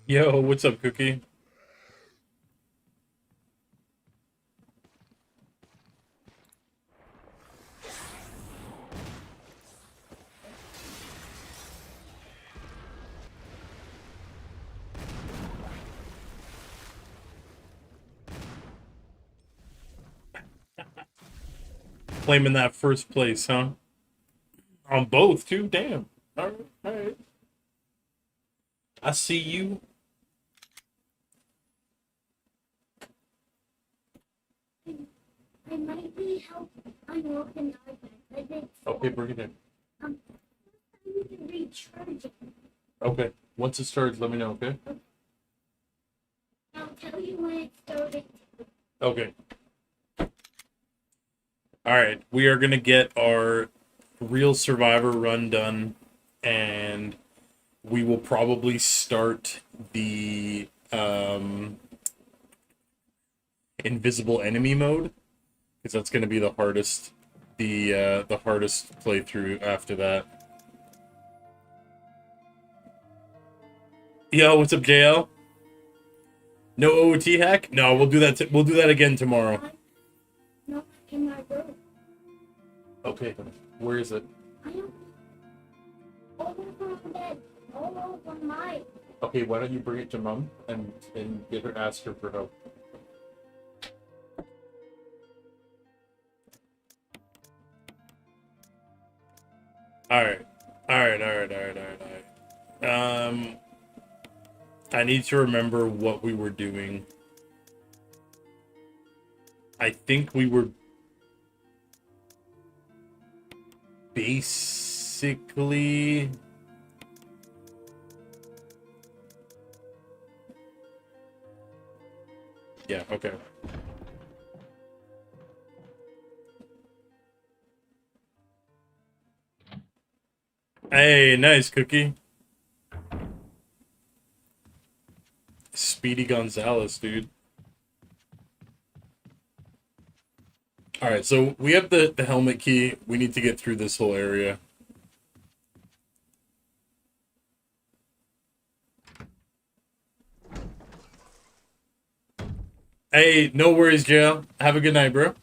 Yo, what's up, Cookie? Claiming that first place, huh? On both, too? Damn. All right, all right. I see you. I might need help unlocking the iPad. I think Okay, bring it in. um, I need to recharge it. Okay. Once it starts, let me know, okay? I'll tell you when it started. Okay. All right. We are going to get our real survivor run done, and we will probably start the invisible enemy mode, because that's going to be the hardest. The hardest playthrough after that. Yo, what's up, JL? No OOT hack? No, we'll do that. We'll do that again tomorrow. Not in my room. Okay, where is it? I don't all over the bed. All over my. Okay, why don't you bring it to mom and get her ask her for help? All right, all right, all right, all right, all right, all right. I need to remember what we were doing. I think we were basically. Yeah. Okay. Hey, nice Cookie. Speedy Gonzalez, dude. All right, so we have the helmet key. We need to get through this whole area. Hey, no worries, Jail. Have a good night, bro.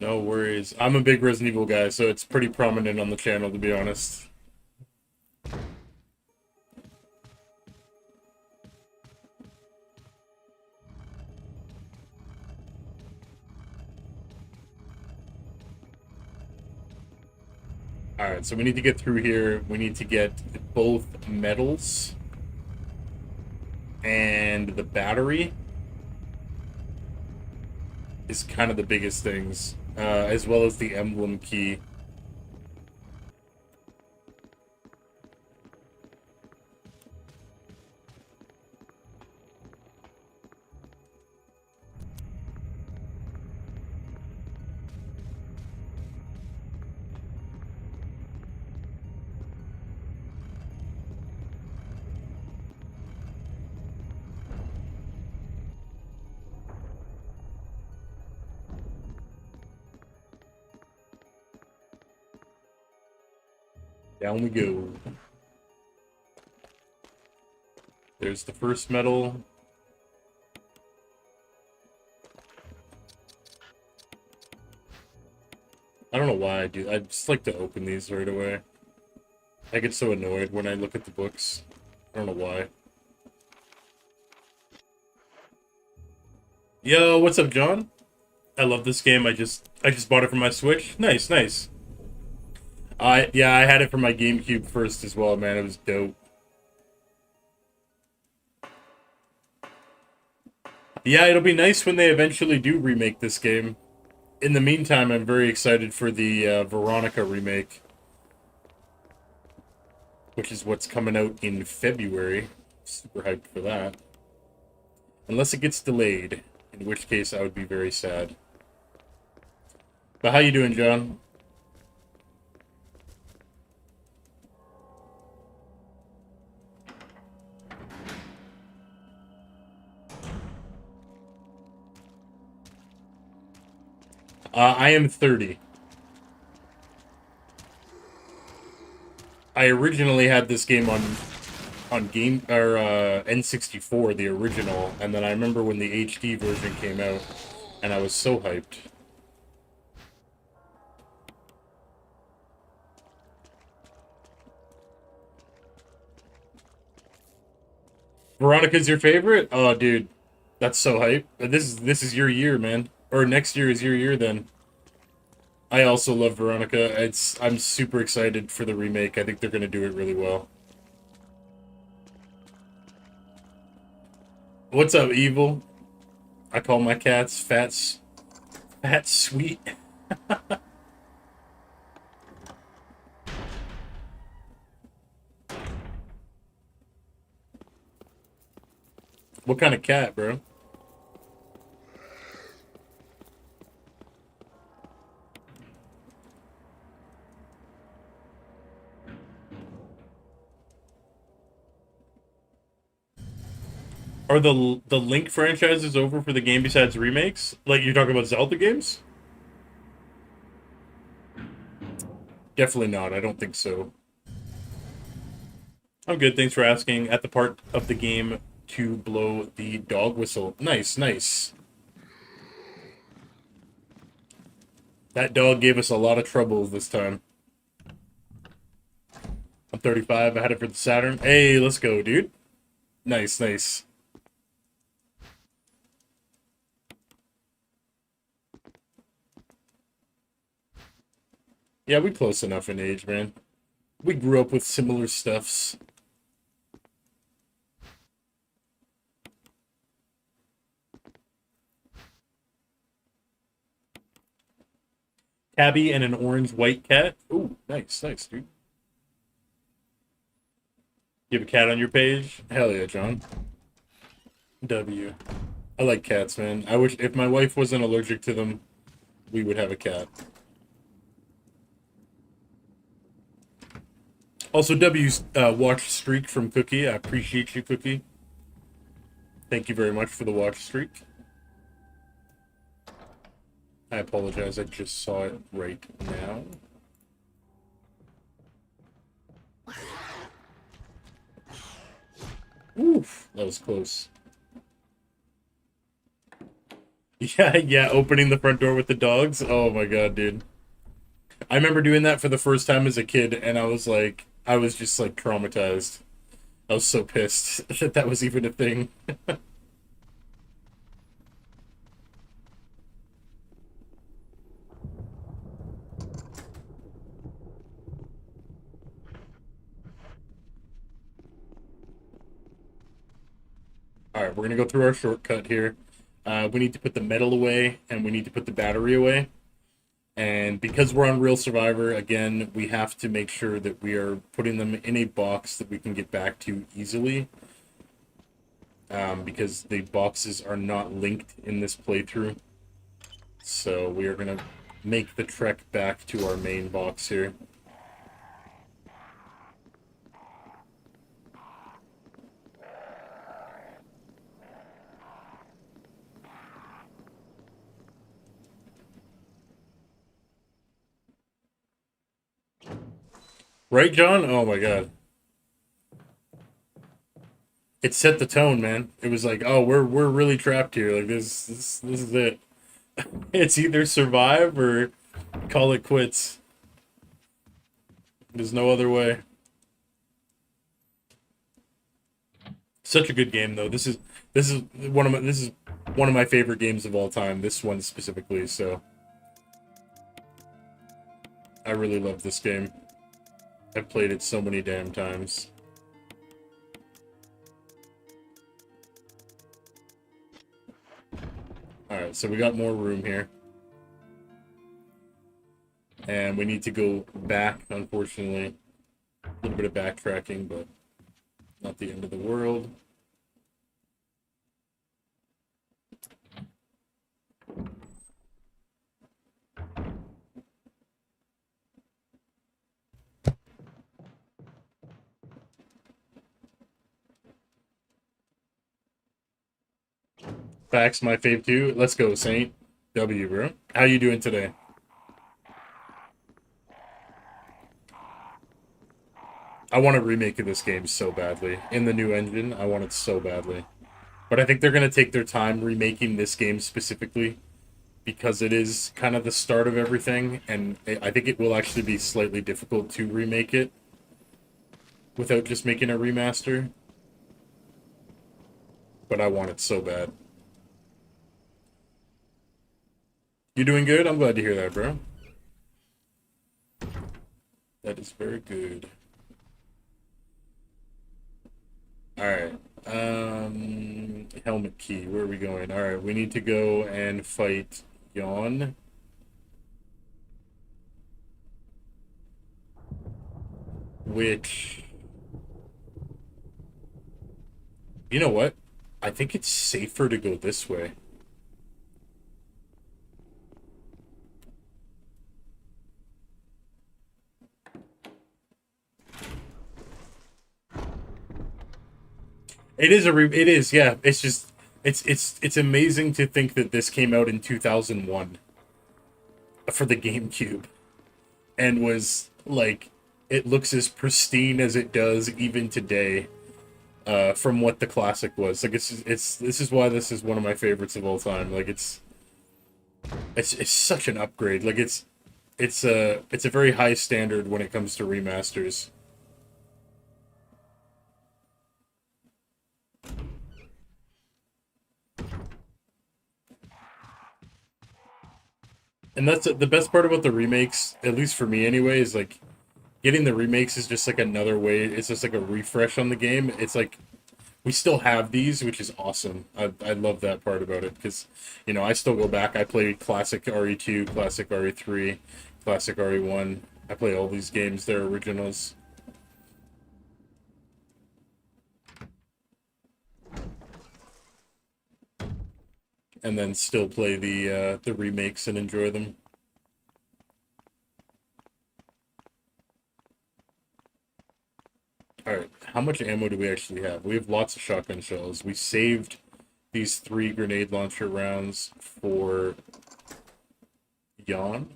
No worries. I'm a big Resident Evil guy, so it's pretty prominent on the channel, to be honest. Alright, so we need to get through here. We need to get both medals and the battery is kind of the biggest things, as well as the emblem key. Down we go. There's the first medal. I don't know why I do. I just like to open these right away. I get so annoyed when I look at the books. I don't know why. Yo, what's up, John? I love this game. I just bought it for my Switch. Nice, nice. Yeah, I had it for my GameCube first as well, man. It was dope. Yeah, it'll be nice when they eventually do remake this game. In the meantime, I'm very excited for the Veronica remake, which is what's coming out in February. Super hyped for that. Unless it gets delayed, in which case I would be very sad. But how you doing, John? I am 30. I originally had this game on on game or N64, the original, and then I remember when the HD version came out, and I was so hyped. Veronica's your favorite? Oh, dude, that's so hype. This is your year, man. Or next year is your year then. I also love Veronica. I'm super excited for the remake. I think they're gonna do it really well. What's up, Evil? I call my cats fat sweet. What kind of cat, bro? Are the Link franchises over for the game besides remakes? Like you're talking about Zelda games? Definitely not. I don't think so. I'm good. Thanks for asking. At the part of the game to blow the dog whistle. Nice, nice. That dog gave us a lot of trouble this time. I'm 35. I had it for the Saturn. Hey, let's go, dude. Nice, nice. Yeah, we close enough in age, man. We grew up with similar stuffs. Tabby and an orange white cat. Ooh, nice, nice, dude. You have a cat on your page? Hell yeah, John. W. I like cats, man. I wish if my wife wasn't allergic to them, we would have a cat. Also, W's watch streak from Cookie. I appreciate you, Cookie. Thank you very much for the watch streak. I apologize, I just saw it right now. Oof, that was close. Yeah, yeah, opening the front door with the dogs. Oh my god, dude. I remember doing that for the first time as a kid, and I was just like traumatized. I was so pissed that that was even a thing. Alright, we're gonna go through our shortcut here. We need to put the metal away, and we need to put the battery away. And because we're on Real Survivor, again, we have to make sure that we are putting them in a box that we can get back to easily. Because the boxes are not linked in this playthrough. So we are going to make the trek back to our main box here. Right, John? Oh my god. It set the tone, man. It was like, oh, we're really trapped here. Like this is it. It's either survive or call it quits. There's no other way. Such a good game though. This is one of my favorite games of all time. This one specifically, so I really love this game. I've played it so many damn times. Alright, so we got more room here. And we need to go back, unfortunately. A little bit of backtracking, but not the end of the world. Facts, my fave too. Let's go, Saint. W, bro. How you doing today? I want a remake of this game so badly. In the new engine, I want it so badly. But I think they're going to take their time remaking this game specifically because it is kind of the start of everything, and I think it will actually be slightly difficult to remake it without just making a remaster. But I want it so bad. You doing good? I'm glad to hear that, bro. That is very good. Alright. Helmet key. Where are we going? Alright, we need to go and fight Yawn. Which... You know what? I think it's safer to go this way. It is it is, yeah. It's just it's amazing to think that this came out in 2001 for the GameCube and was like it looks as pristine as it does even today from what the classic was. Like it's this is why this is one of my favorites of all time. Like it's such an upgrade. Like it's a very high standard when it comes to remasters. And that's the best part about the remakes, at least for me anyway, is like getting the remakes is just like another way. It's just like a refresh on the game. It's like we still have these, which is awesome. I love that part about it because, you know, I still go back. I play classic RE2, classic RE3, classic RE1. I play all these games. They're originals. And then still play the remakes and enjoy them. Alright, how much ammo do we actually have? We have lots of shotgun shells. We saved these 3 grenade launcher rounds for Yawn.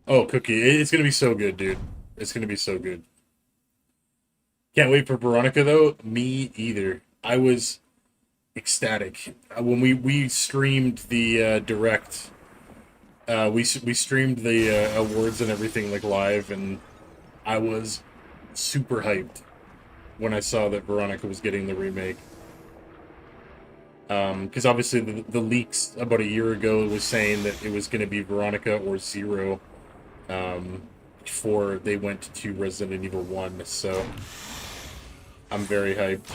Oh, Cookie. It's gonna be so good, dude. It's gonna be so good. Can't wait for Veronica, though. Me either. I was ecstatic. When we streamed the direct, we streamed the awards and everything, like, live, and I was super hyped when I saw that Veronica was getting the remake. Because obviously the leaks about a year ago was saying that it was going to be Veronica or Zero before they went to Resident Evil 1, so I'm very hyped.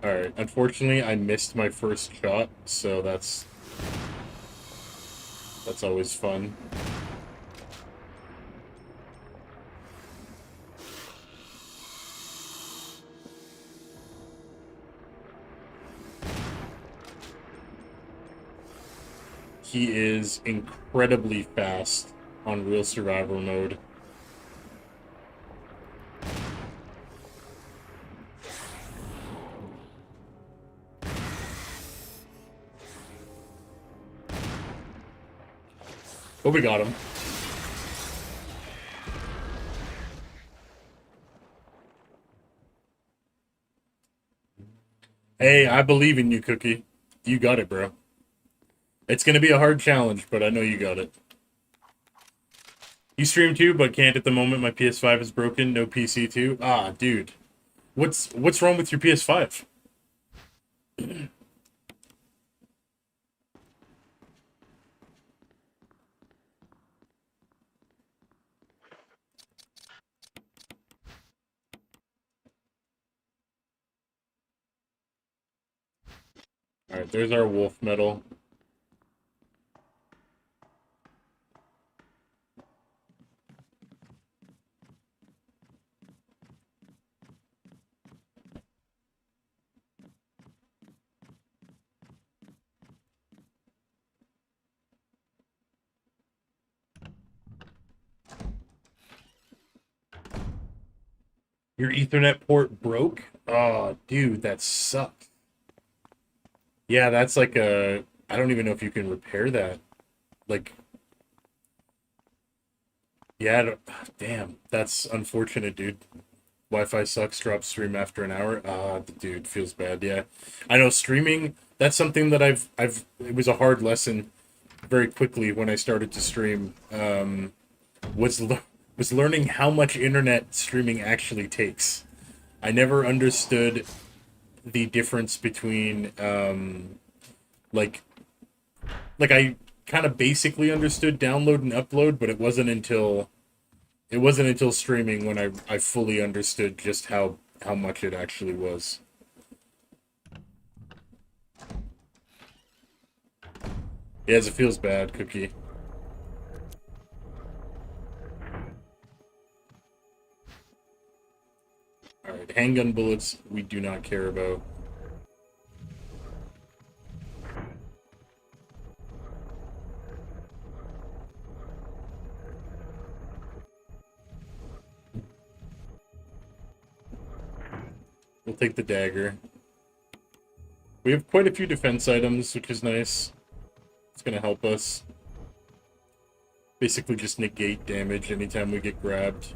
Alright, unfortunately I missed my first shot, so that's always fun. He is incredibly fast on Real Survivor mode. But we got him. Hey, I believe in you, Cookie. You got it, bro. It's gonna be a hard challenge, but I know you got it. You stream too, but can't at the moment. My PS5 is broken. No PC too. Ah, dude. What's wrong with your PS5? Alright, there's our wolf medal. Your Ethernet port broke? Oh, dude, that sucks. Yeah, that's like a. I don't even know if you can repair that. Like, yeah, damn, that's unfortunate, dude. Wi-Fi sucks. Drop stream after an hour. Dude, feels bad. Yeah, I know streaming. That's something that I've. It was a hard lesson very quickly when I started to stream. Was le- was learning how much internet streaming actually takes. I never understood the difference between like I kind of basically understood download and upload, but it wasn't until streaming when I fully understood just how much it actually was. Yes, it feels bad, Cookie. All right, handgun bullets we do not care about. We'll take the dagger. We have quite a few defense items, which is nice. It's gonna help us. Basically just negate damage anytime we get grabbed.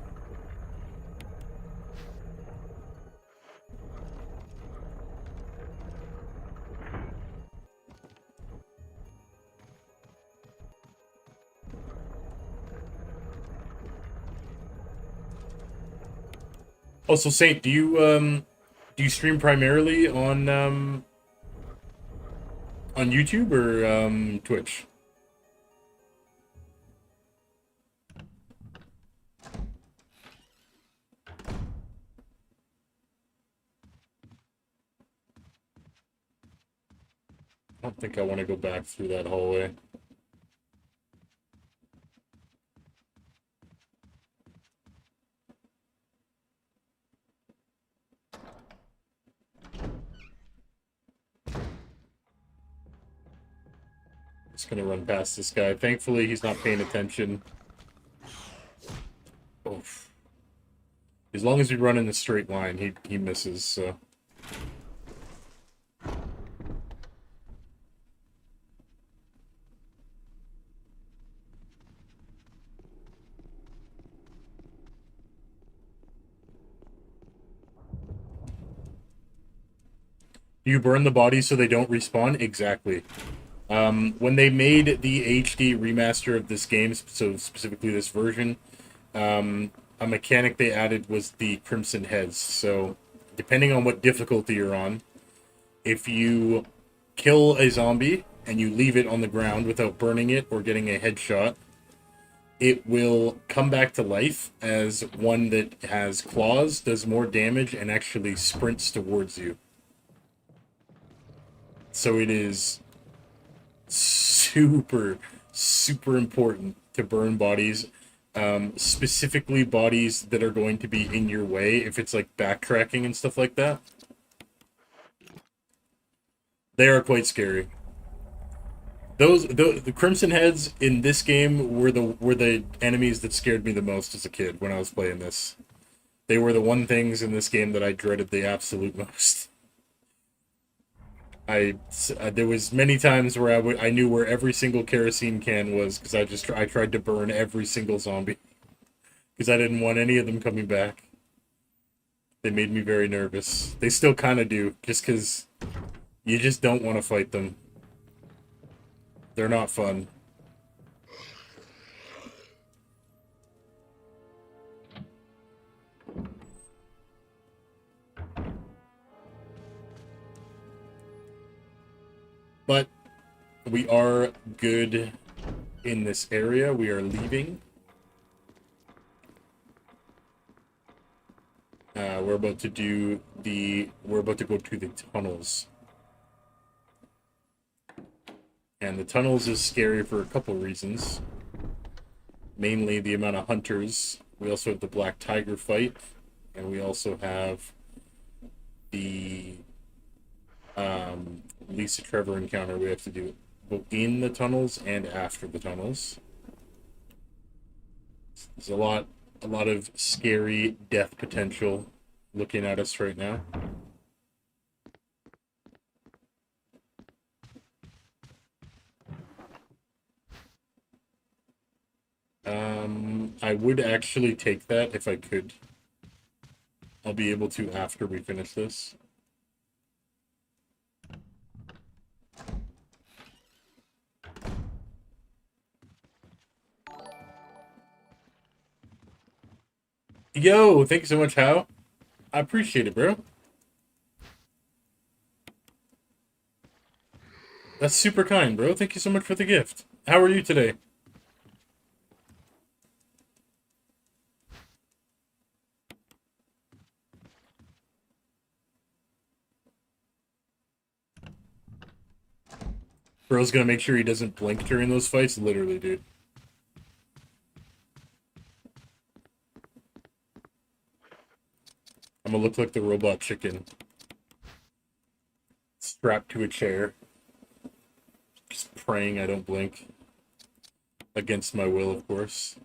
Also, Saint, do you stream primarily on YouTube or Twitch? I don't think I want to go back through that hallway. Just gonna run past this guy. Thankfully, he's not paying attention. Oof. As long as we run in a straight line, he misses. So do you burn the bodies so they don't respawn? Exactly. When they made the HD remaster of this game, so specifically this version, a mechanic they added was the Crimson Heads. So, depending on what difficulty you're on, if you kill a zombie and you leave it on the ground without burning it or getting a headshot, it will come back to life as one that has claws, does more damage, and actually sprints towards you. So it is super, super important to burn bodies, specifically bodies that are going to be in your way if it's like backtracking and stuff like that. They are quite scary. The Crimson Heads in this game were the enemies that scared me the most as a kid when I was playing this. They were the one things in this game that I dreaded the absolute most. There was many times where I knew where every single kerosene can was because I tried to burn every single zombie because I didn't want any of them coming back. They made me very nervous. They still kind of do, just because you just don't want to fight them. They're not fun. But we are good in this area. We are leaving. We're about to do we're about to go to the tunnels. And the tunnels is scary for a couple reasons. Mainly the amount of hunters. We also have the Black Tiger fight. And we also have the Lisa Trevor encounter we have to do both in the tunnels and after the tunnels. There's a lot of scary death potential looking at us right now. I would actually take that if I could. I'll be able to after we finish this. Yo, thank you so much, How. I appreciate it, bro. That's super kind, bro. Thank you so much for the gift. How are you today? Bro's gonna make sure he doesn't blink during those fights. Literally, dude. I'm gonna look like the robot chicken. Strapped to a chair. Just praying I don't blink. Against my will, of course.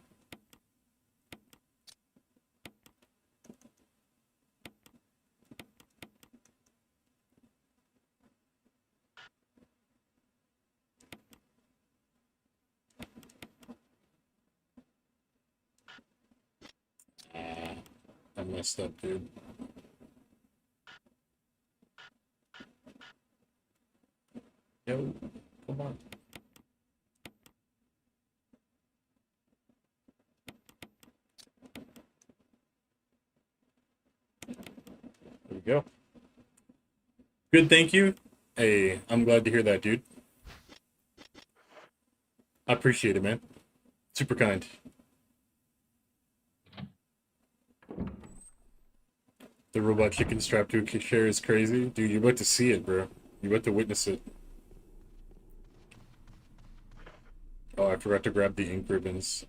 I messed up, dude. Yo, come on. There we go. Good, thank you. Hey, I'm glad to hear that, dude. I appreciate it, man. Super kind. The robot chicken strapped to a chair is crazy. Dude, you're about to see it, bro. You're about to witness it. Oh, I forgot to grab the ink ribbons.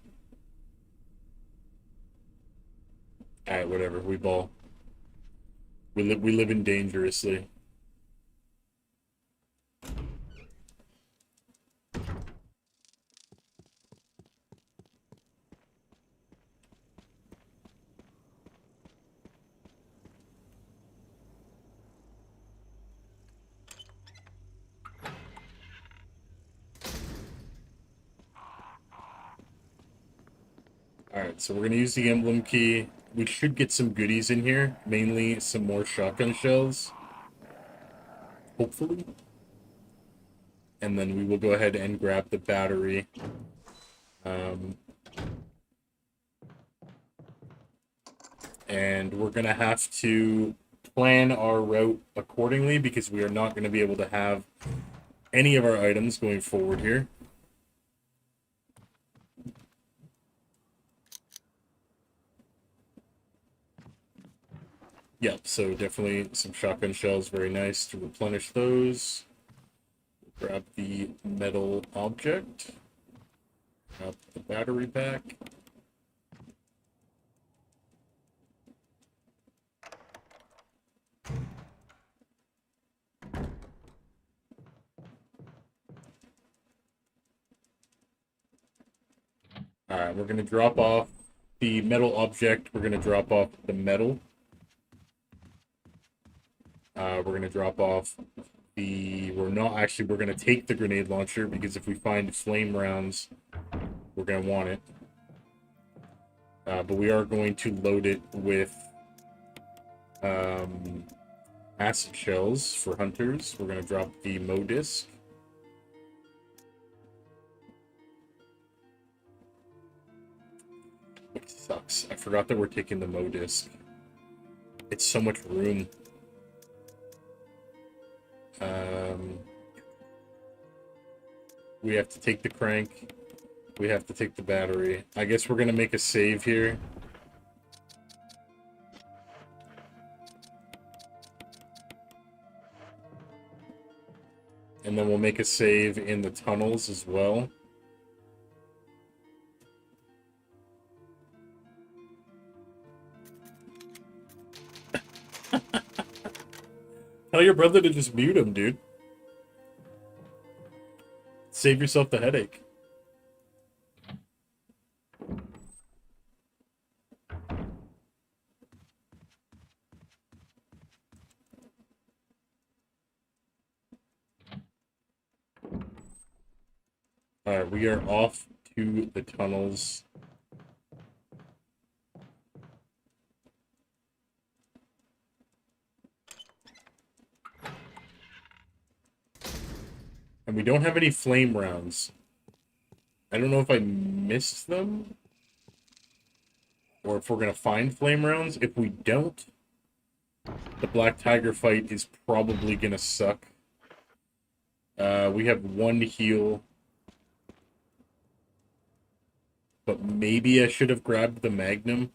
Alright, whatever. We ball. We live in dangerously. Alright, so we're gonna use the emblem key. We should get some goodies in here. Mainly some more shotgun shells. Hopefully. And then we will go ahead and grab the battery. And we're gonna have to plan our route accordingly because we are not gonna be able to have any of our items going forward here. Yep, so definitely some shotgun shells, very nice to replenish those. Grab the metal object. Grab the battery pack. Alright, we're going to drop off the metal object. We're going to drop off the metal. We're going to drop off the... We're going to take the grenade launcher because if we find flame rounds, we're going to want it. But we are going to load it with acid shells for hunters. We're going to drop the Modisc. Which sucks. I forgot that we're taking the Modisc. It's so much room. We have to take the crank. We have to take the battery. I guess we're going to make a save here. And then we'll make a save in the tunnels as well. Tell your brother to just mute him, dude. Save yourself the headache. Alright, we are off to the tunnels. And we don't have any flame rounds. I don't know if I missed them or if we're going to find flame rounds. If we don't, the Black Tiger fight is probably going to suck. We have one heal. But maybe I should have grabbed the Magnum.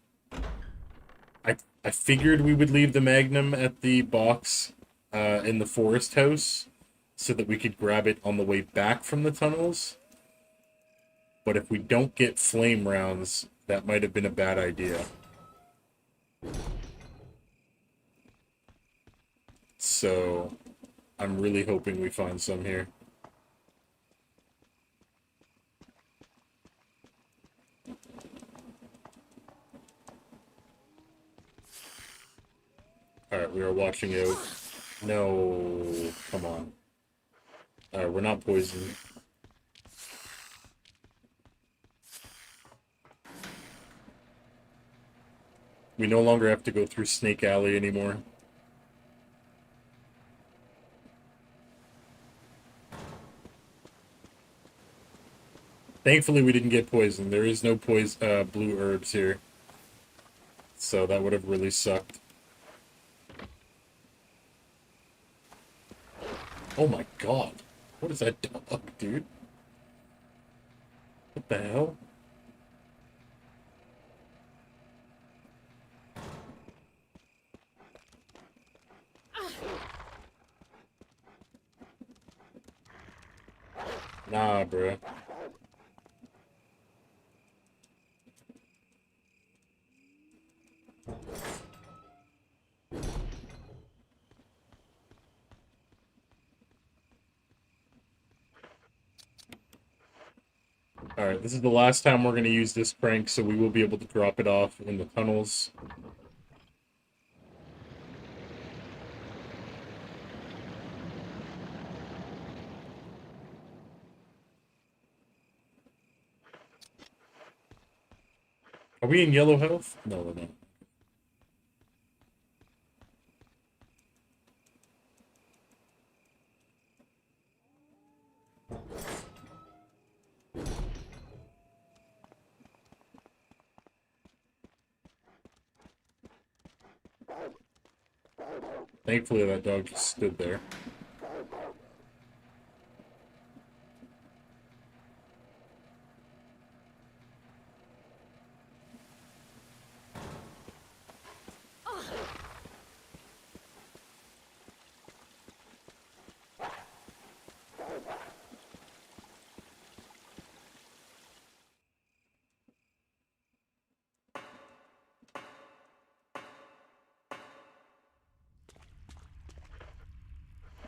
I figured we would leave the Magnum at the box in the forest house so that we could grab it on the way back from the tunnels. But if we don't get flame rounds, that might have been a bad idea. So, I'm really hoping we find some here. Alright, we are watching out. No, come on. Alright, we're not poisoned. We no longer have to go through Snake Alley anymore. Thankfully, we didn't get poisoned. There is no blue herbs here. So that would have really sucked. Oh my god. What is that dog, dude? What the hell? Nah, bruh. Alright, this is the last time we're going to use this crank, so we will be able to drop it off in the tunnels. Are we in yellow health? No, we're not. Thankfully, that dog just stood there.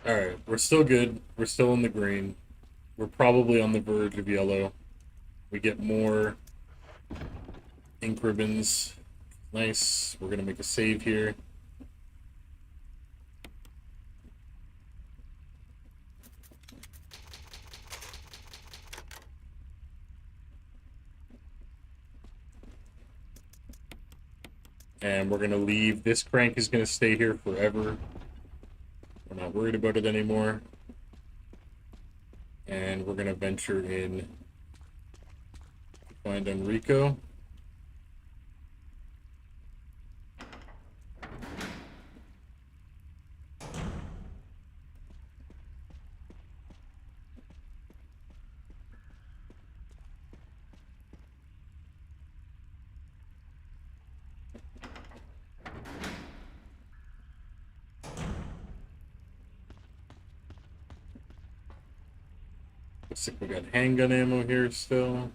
Alright, we're still good. We're still in the green. We're probably on the verge of yellow. We get more ink ribbons. Nice. We're gonna make a save here. And we're gonna leave. This crank is gonna stay here forever. We're not worried about it anymore. And we're gonna venture in to find Enrico. Looks like we got handgun ammo here still.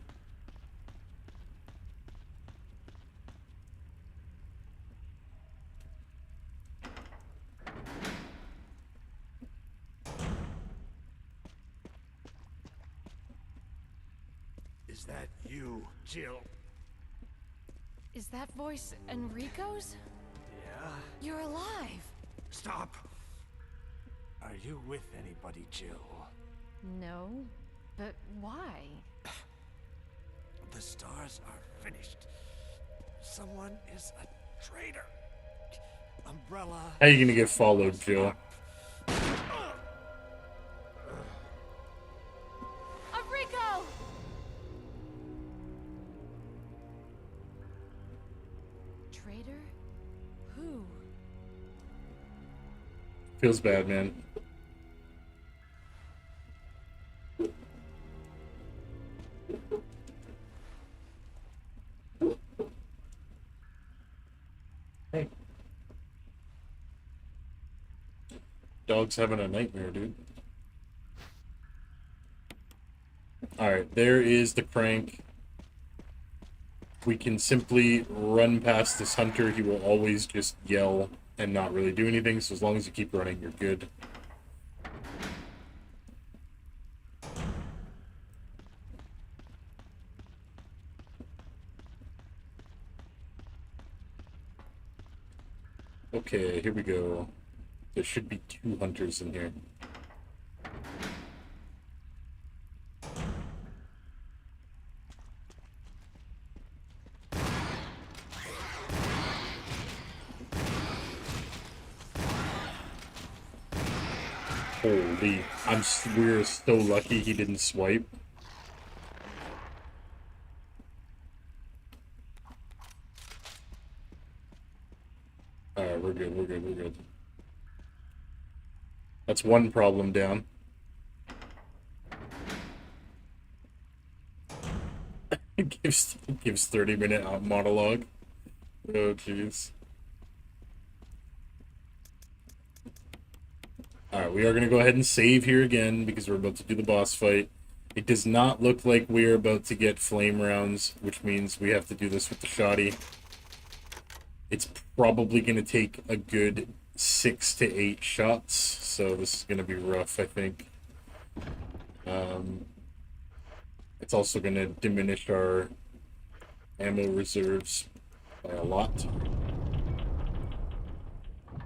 Is that you, Jill? Is that voice Enrico's? Yeah? You're alive! Stop! Are you with anybody, Jill? No, but why? The stars are finished. Someone is a traitor. Umbrella. How are you gonna get followed, Jill? Feels bad, man. Hey. Dog's having a nightmare, dude. Alright, there is the crank. We can simply run past this hunter. He will always just yell and not really do anything, so as long as you keep running, you're good. Okay, here we go. There should be 2 hunters in here. Holy, we're so lucky he didn't swipe. Alright, we're good. That's one problem down. It gives 30-minute monologue. Oh jeez. Alright, we are going to go ahead and save here again because we're about to do the boss fight. It does not look like we're about to get flame rounds, which means we have to do this with the shoddy. It's probably going to take a good 6 to 8 shots, so this is going to be rough, I think. It's also going to diminish our ammo reserves by a lot.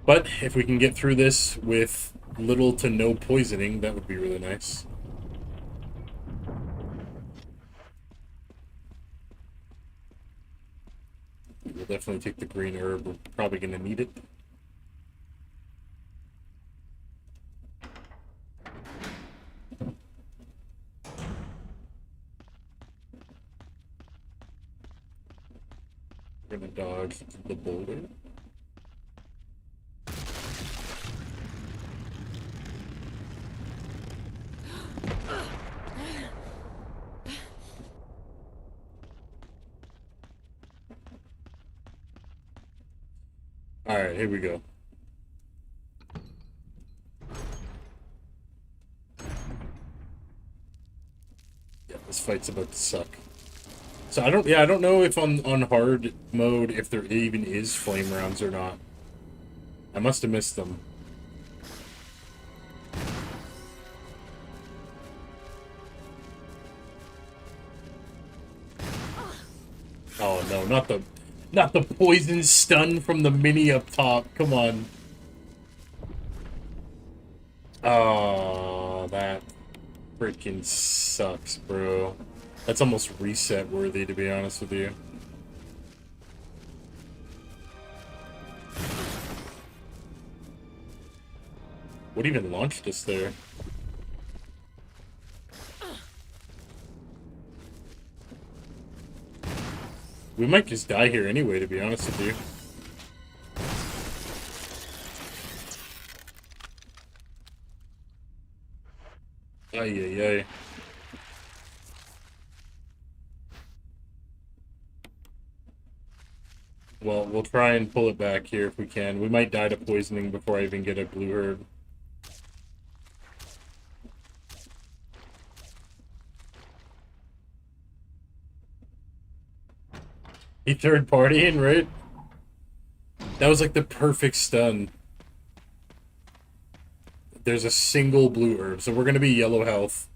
But if we can get through this with little to no poisoning, that would be really nice. We'll definitely take the green herb. We're probably going to need it. We're going to dodge the boulder. Alright, here we go. Yeah, this fight's about to suck. So I don't know if on hard mode if there even is flame rounds or not. I must have missed them. Oh no, not the poison stun from the mini up top. Come on. Oh, that freaking sucks, bro. That's almost reset worthy, to be honest with you. What even launched us there? We might just die here anyway, to be honest with you. Ay, ay, ay. Well, we'll try and pull it back here if we can. We might die to poisoning before I even get a blue herb. He third partying, right? That was like the perfect stun. There's a single blue herb, so we're gonna be yellow health.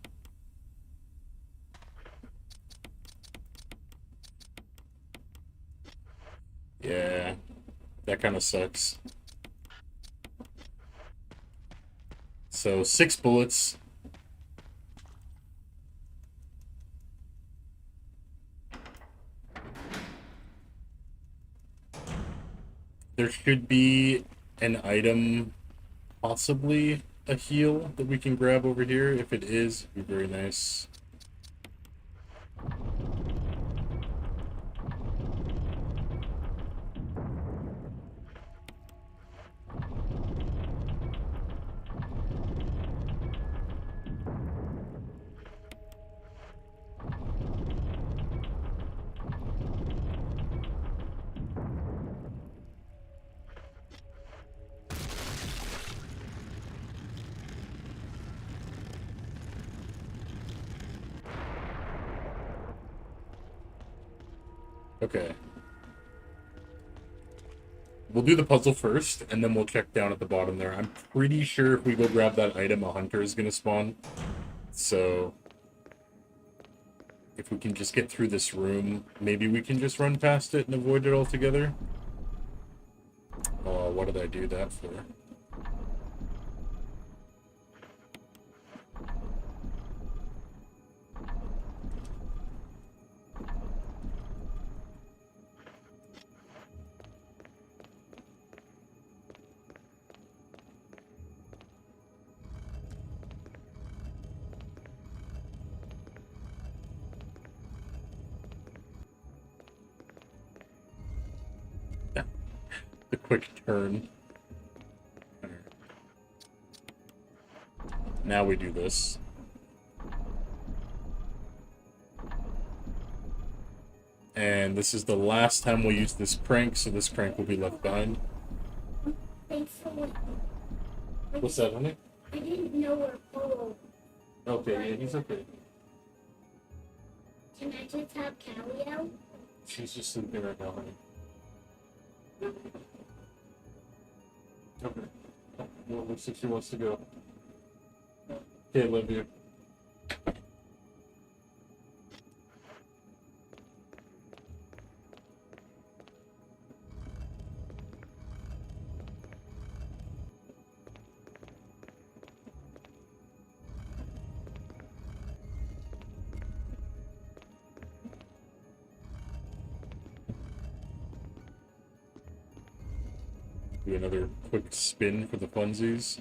Yeah, that kind of sucks. So 6 bullets. There should be an item, possibly a heal, that we can grab over here. If it is, it'd be very nice. Okay. We'll do the puzzle first, and then we'll check down at the bottom there. I'm pretty sure if we go grab that item, a hunter is going to spawn. So, if we can just get through this room, maybe we can just run past it and avoid it altogether. Oh, what did I do that for? The quick turn. Now we do this. And this is the last time we'll use this crank, so this crank will be left behind. Thanks for what. What's that, honey? I didn't know where Polo. Okay, yeah, he's okay. Can I just have Callie out? She's just sleeping right now, honey. Okay. Well, looks like she wants to go. Okay, love you. Do another quick spin for the funsies.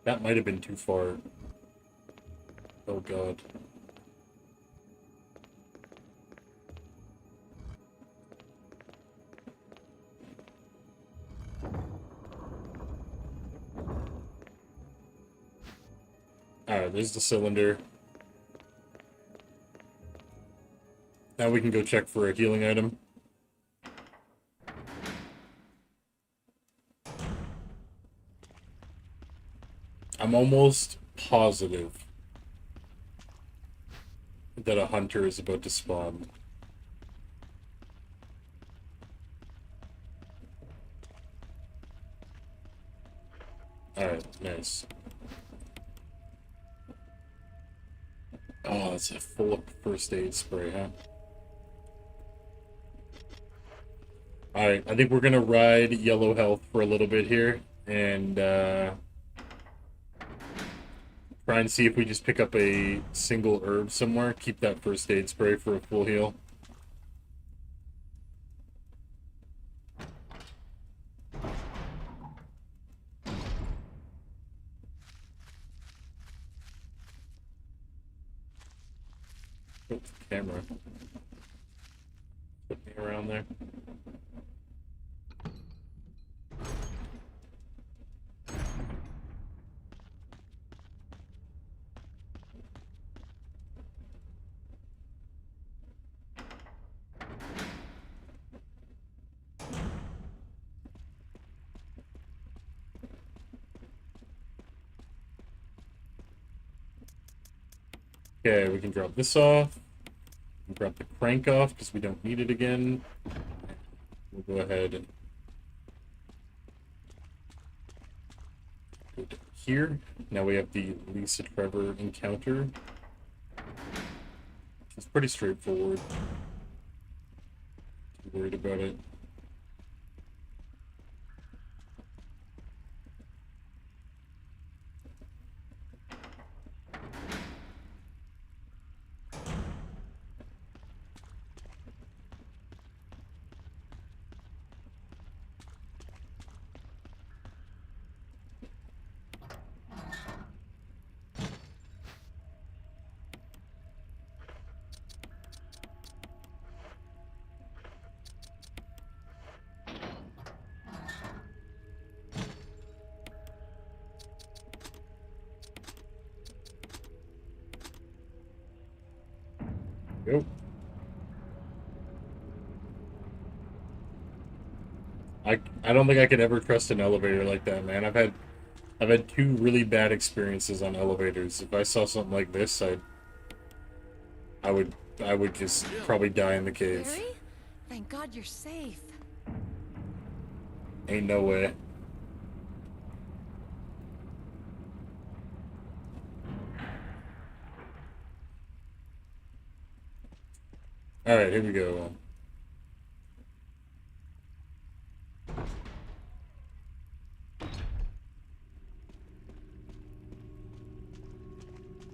That might have been too far. Oh god. Alright, there's the cylinder. Now we can go check for a healing item. I'm almost positive that a hunter is about to spawn. Alright, nice. Oh, that's a full first aid spray, huh? Alright, I think we're gonna ride yellow health for a little bit here, and try and see if we just pick up a single herb somewhere. Keep that first aid spray for a full heal. Oh, camera. Put me around there. Okay, we can drop this off. We can drop the crank off because we don't need it again. We'll go ahead and go down here. Now we have the Lisa Trevor encounter. It's pretty straightforward. Too worried about it. I don't think I could ever trust an elevator like that, man. I've had two really bad experiences on elevators. If I saw something like this, I would I would just probably die in the cave. Barry? Thank God you're safe. Ain't no way. Alright, here we go.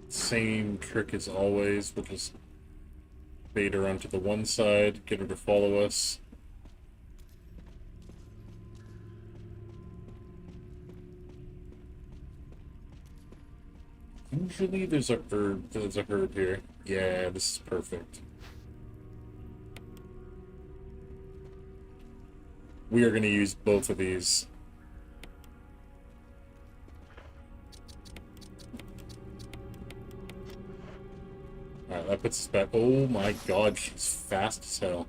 Same trick as always. We'll just bait her onto the one side, get her to follow us. Usually there's a herb here. Yeah, this is perfect. We are going to use both of these. Alright, that puts us back. Oh my god, she's fast as hell.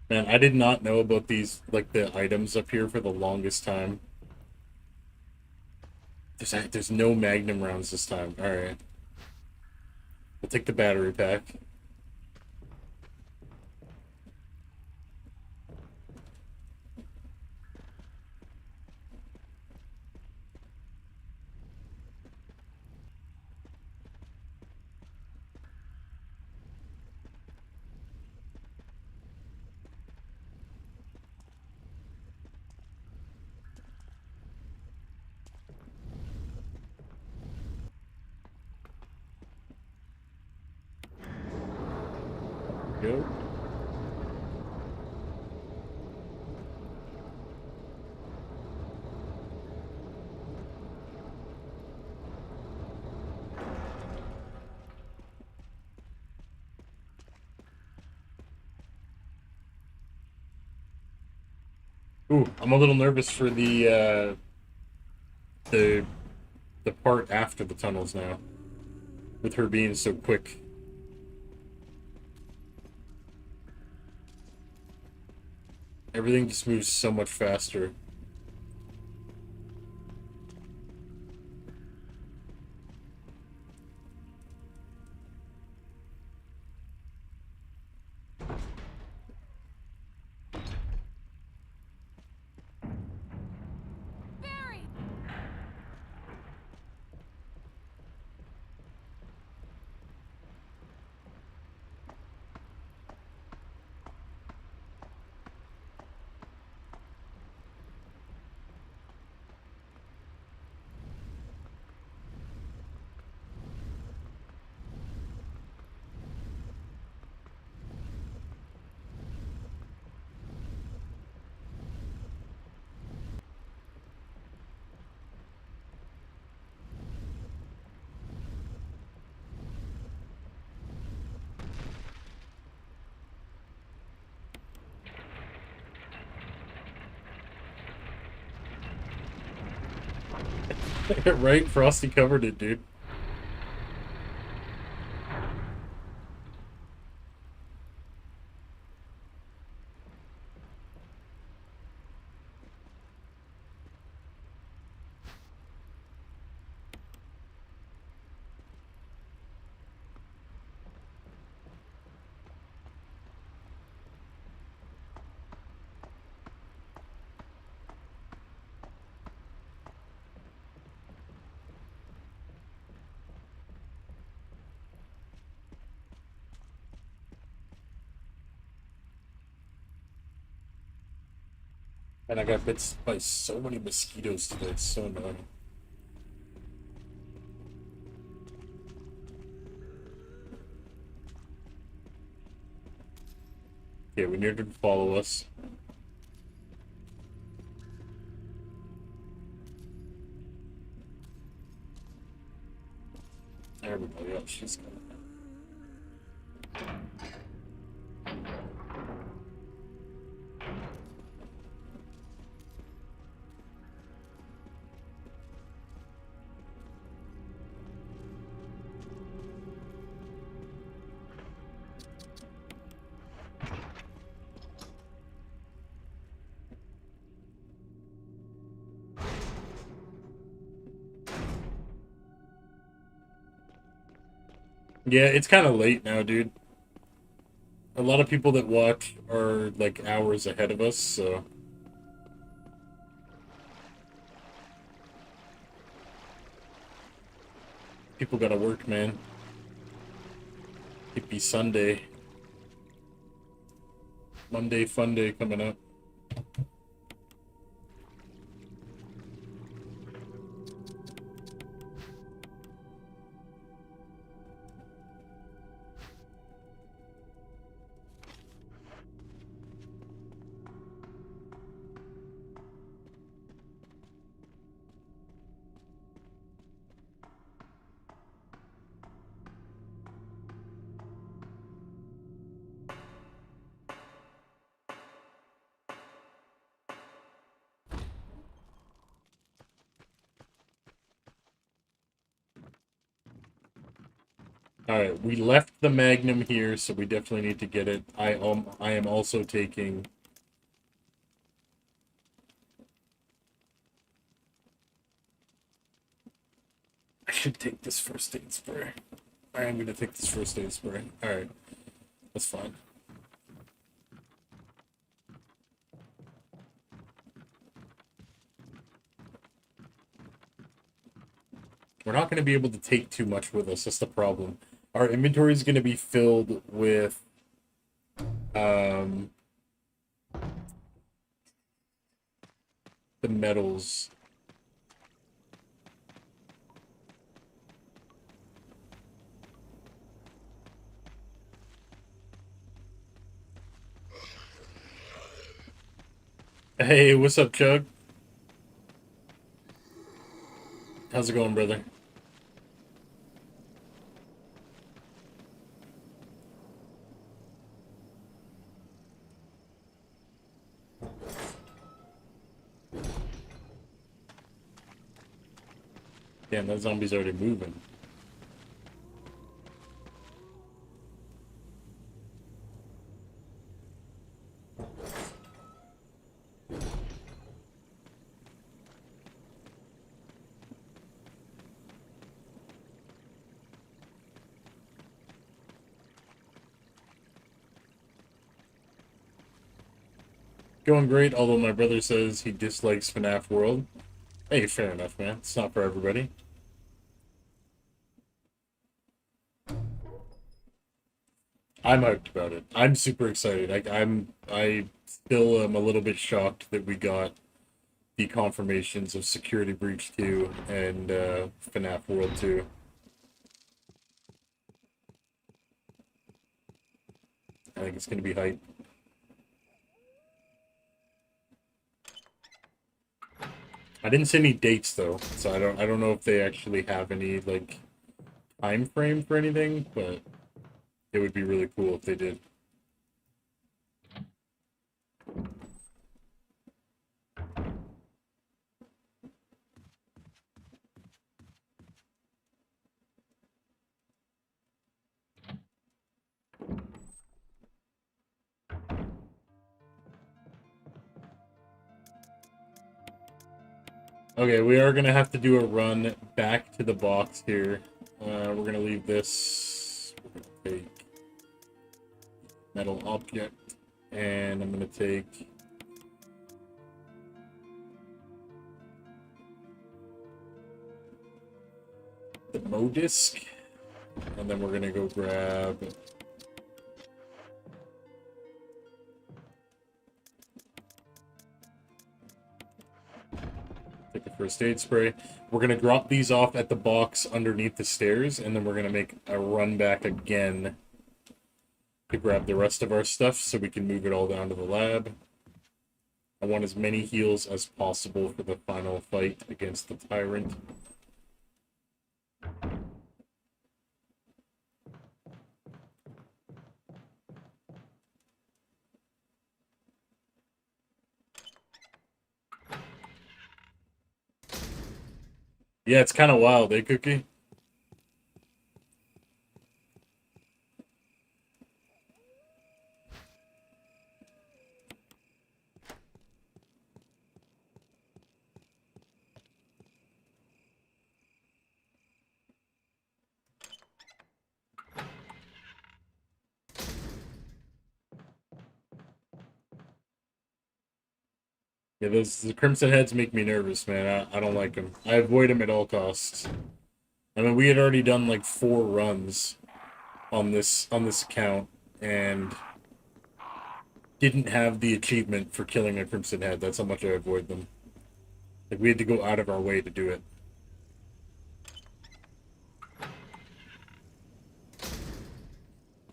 Man, I did not know about these, like, the items up here for the longest time. There's no Magnum rounds this time. Alright. We'll take the battery pack. Go. Ooh, I'm a little nervous for the the part after the tunnels now, with her being so quick. Everything just moves so much faster. Barry! Right? Frosty covered it, dude. And I got bit by so many mosquitoes today, it's so annoying. Okay, we need her to follow us. Everybody else, she's coming. Yeah, it's kind of late now, dude. A lot of people that watch are like hours ahead of us, so people gotta work, man. It be Sunday. Monday fun day coming up. Alright, we left the Magnum here, so we definitely need to get it. I am also taking... I should take this first aid spray. I am gonna take this first aid spray. Alright, that's fine. We're not going to be able to take too much with us. That's the problem. Our inventory is going to be filled with the metals. Hey, what's up, Chug? How's it going, brother? Damn, that zombie's already moving. Going great, although my brother says he dislikes FNAF World. Hey, fair enough, man. It's not for everybody. I'm hyped about it. I'm super excited. I still am a little bit shocked that we got the confirmations of Security Breach 2 and FNAF World 2. I think it's gonna be hype. I didn't see any dates though, so I don't know if they actually have any like time frame for anything, but it would be really cool if they did. Okay, we are gonna have to do a run back to the box here. We're gonna leave this. We're gonna take metal object, and I'm gonna take the Mo disc, and then we're gonna go grab take a first aid spray. We're gonna drop these off at the box underneath the stairs, and then we're gonna make a run back again to grab the rest of our stuff so we can move it all down to the lab. I want as many heals as possible for the final fight against the Tyrant. Yeah, it's kind of wild, eh, Cookie? Yeah, the Crimson Heads make me nervous, man. I don't like them. I avoid them at all costs. I mean, we had already done like 4 runs on this account and didn't have the achievement for killing a Crimson Head. That's how much I avoid them. Like, we had to go out of our way to do it.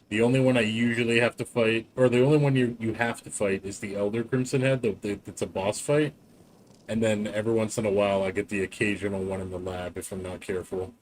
The only one I usually have to fight, or the only one you have to fight, is the Elder Crimson Head. It's a boss fight. And then every once in a while, I get the occasional one in the lab if I'm not careful.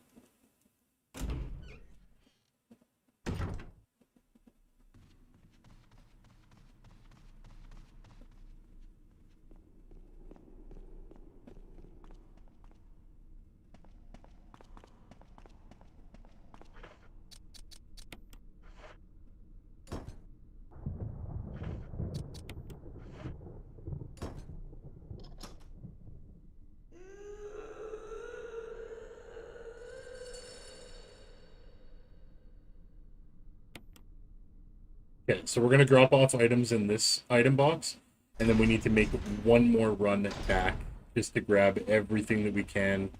Okay, so we're going to drop off items in this item box, and then we need to make one more run back just to grab everything that we can.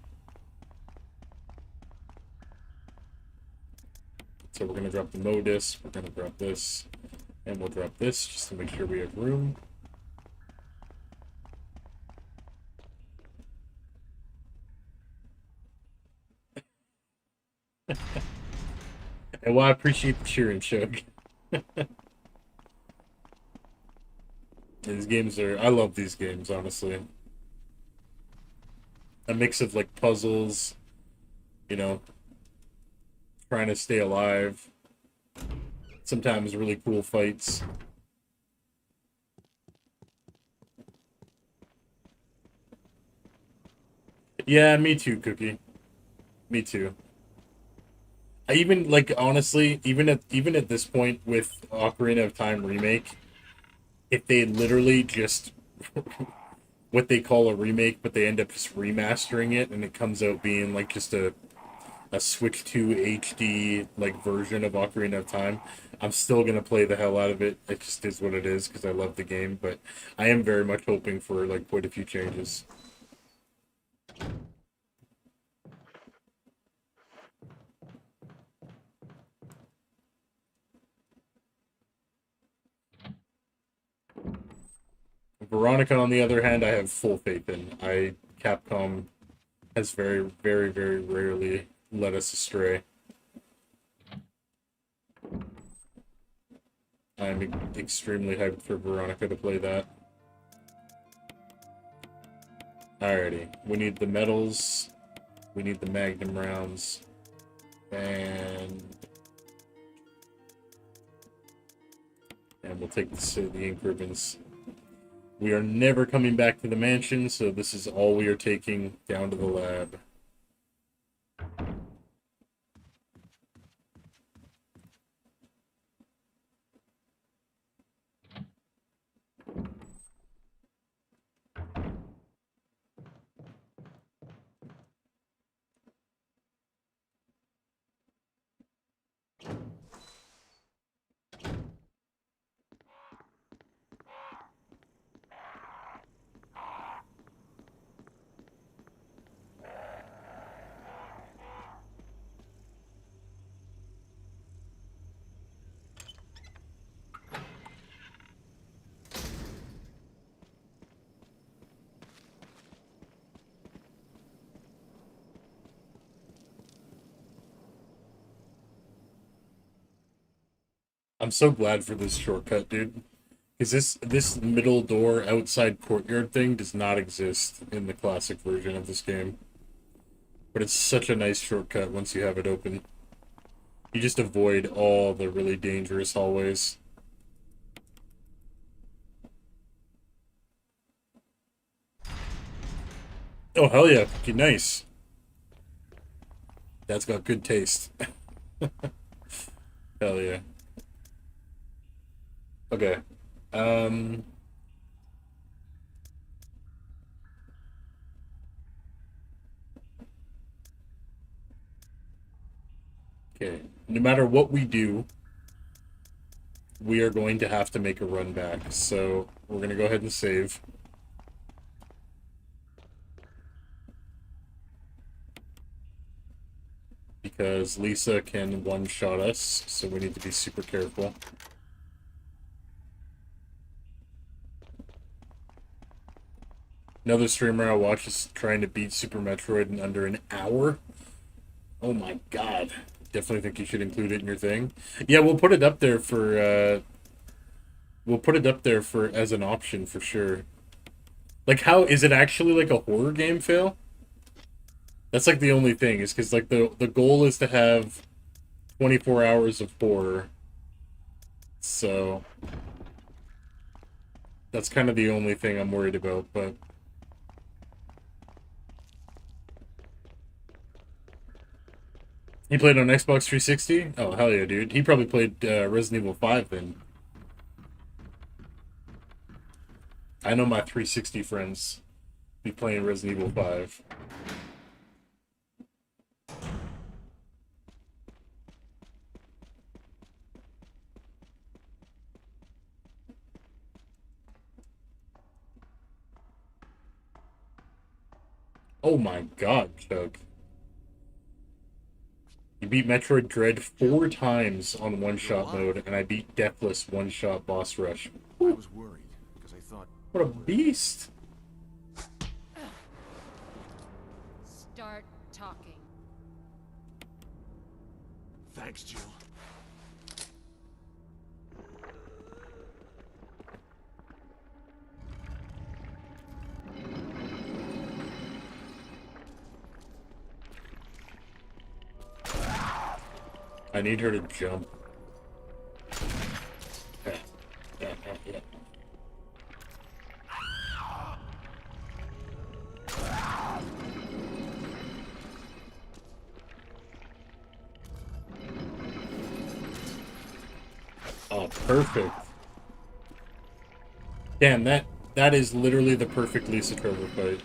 So we're going to drop the Modus, we're going to drop this, and we'll drop this just to make sure we have room. And well, I appreciate the cheering, Shug. These games are... I love these games, honestly. A mix of, like, puzzles, you know, trying to stay alive. Sometimes really cool fights. Yeah, me too, Cookie. Me too. I even, like, honestly, even at this point with Ocarina of Time remake, if they literally just what they call a remake, but they end up just remastering it, and it comes out being like just a Switch 2 HD like version of Ocarina of Time, I'm still gonna play the hell out of it. It just is what it is because I love the game, but I am very much hoping for like quite a few changes. Veronica, on the other hand, I have full faith in. Capcom has very, very, very rarely led us astray. I'm extremely hyped for Veronica to play that. Alrighty, we need the medals, we need the Magnum rounds, and we'll take the ink ribbons. We are never coming back to the mansion, so this is all we are taking down to the lab. I'm so glad for this shortcut, dude. Because this middle door outside courtyard thing does not exist in the classic version of this game. But it's such a nice shortcut once you have it open. You just avoid all the really dangerous hallways. Oh, hell yeah. Okay, nice. That's got good taste. Hell yeah. Okay. Okay. No matter what we do, we are going to have to make a run back. So we're going to go ahead and save. because Lisa can one-shot us, so we need to be super careful. Another streamer I watch is trying to beat Super Metroid in under an hour. Oh my god. Definitely think you should include it in your thing. Yeah, we'll put it up there for, we'll put it up there for as an option for sure. Like, how is it actually like a horror game, Phil? That's like the only thing, is because like the goal is to have 24 hours of horror. So that's kind of the only thing I'm worried about, but he played on Xbox 360? Oh, hell yeah, dude. He probably played Resident Evil 5 then. I know my 360 friends be playing Resident Evil 5. Oh my god, Chug. You beat Metroid Dread 4 times on one-shot mode, and I beat Deathless one-shot boss rush. I was worried because I thought. What a beast! Start talking. Thanks, Jill. I need her to jump. Oh, perfect. Damn, that is literally the perfect Lisa Trevor fight.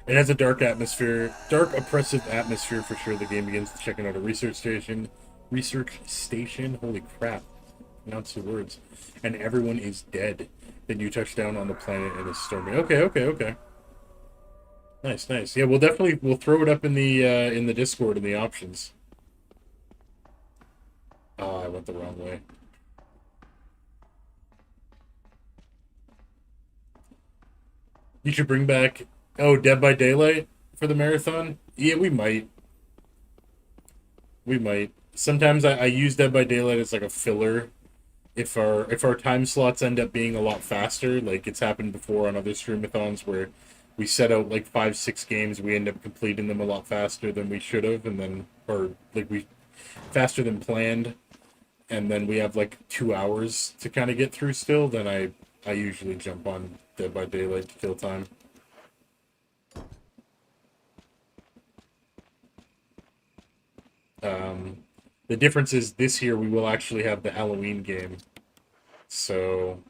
It has a dark atmosphere, dark oppressive atmosphere for sure. The game begins checking out a research station. Holy crap. Pronounce the words. And everyone is dead. Then you touch down on the planet and it's stormy. Okay. Nice. Yeah, we'll throw it up in the Discord in the options. Oh, I went the wrong way. You should bring back Dead by Daylight for the marathon? Yeah, we might. Sometimes I use Dead by Daylight as like a filler. If our time slots end up being a lot faster, like it's happened before on other streamathons where we set out like 5-6 games, we end up completing them a lot faster than we should have, and then faster than planned, and then we have like 2 hours to kind of get through still, then I usually jump on Dead by Daylight to kill time. The difference is this year we will actually have the Halloween game. So,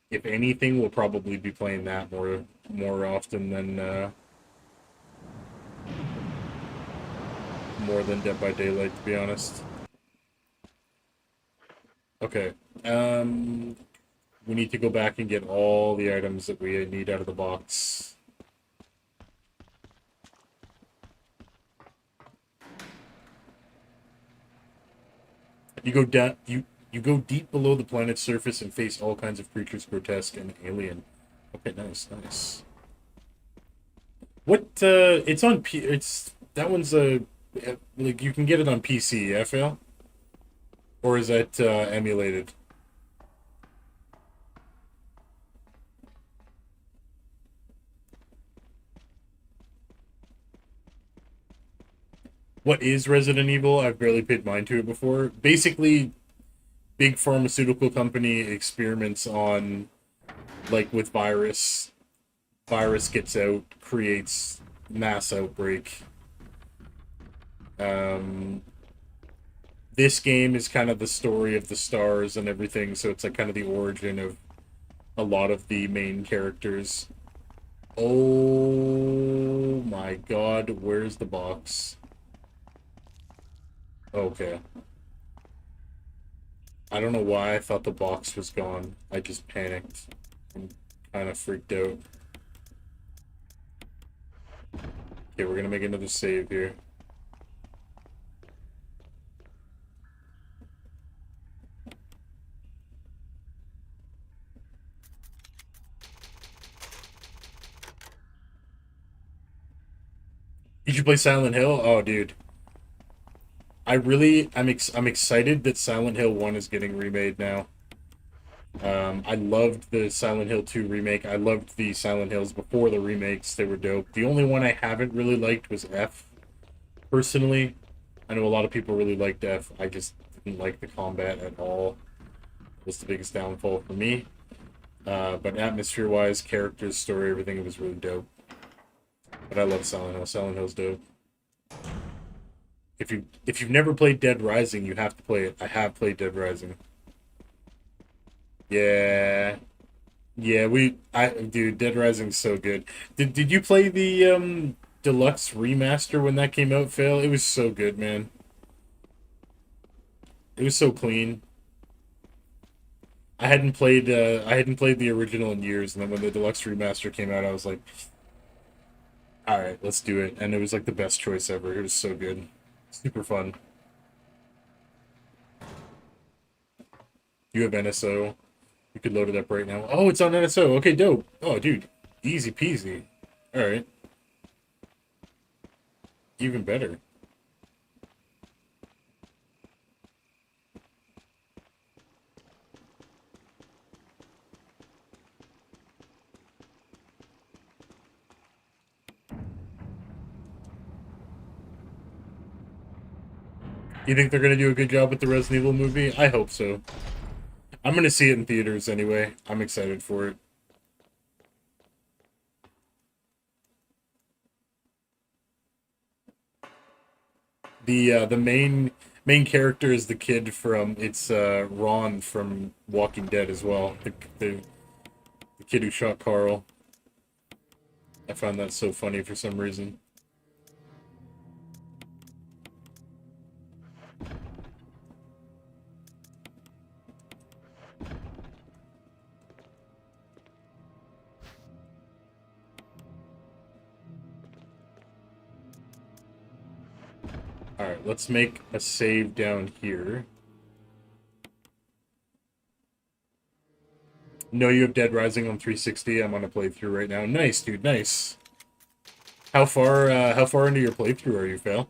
if anything, we'll probably be playing that more often than more than Dead by Daylight, to be honest. Okay. We need to go back and get all the items that we need out of the box. You go down. You go deep below the planet's surface and face all kinds of creatures, grotesque and alien. Okay, nice. What? It's on P. That one's like you can get it on PC. Yeah, Phil? Or is that emulated? What is Resident Evil? I've barely paid mind to it before. Basically, big pharmaceutical company experiments on, like with virus. Virus gets out, creates mass outbreak. This game is kind of the story of the stars and everything, so it's like kind of the origin of a lot of the main characters. Oh my god, where's the box? Okay. I don't know why I thought the box was gone. I just panicked and kind of freaked out. Okay, we're gonna make another save here. You should play Silent Hill? Oh, dude. I'm excited that Silent Hill 1 is getting remade now. I loved the Silent Hill 2 remake. I loved the Silent Hills before the remakes. They were dope. The only one I haven't really liked was F. Personally, I know a lot of people really liked F. I just didn't like the combat at all. It was the biggest downfall for me. But atmosphere-wise, characters, story, everything was really dope. But I love Silent Hill. Silent Hill's dope. If you've never played Dead Rising, you have to play it. I have played Dead Rising. Yeah. Yeah, dude, Dead Rising's so good. Did you play the deluxe remaster when that came out, Phil? It was so good, man. It was so clean. I hadn't played the original in years, and then when the deluxe remaster came out, I was like, all right, let's do it. And it was like the best choice ever. It was so good. Super fun. You have NSO. You could load it up right now. Oh, it's on NSO. Okay, dope. Oh, dude. Easy peasy. Alright. Even better. You think they're gonna do a good job with the Resident Evil movie? I hope so. I'm gonna see it in theaters anyway. I'm excited for it. The main character is the kid from Ron from Walking Dead as well. The kid who shot Carl. I found that so funny for some reason. Alright, let's make a save down here. No, you have Dead Rising on 360. I'm on a playthrough right now. Nice, dude, nice. How far into your playthrough are you, Phil?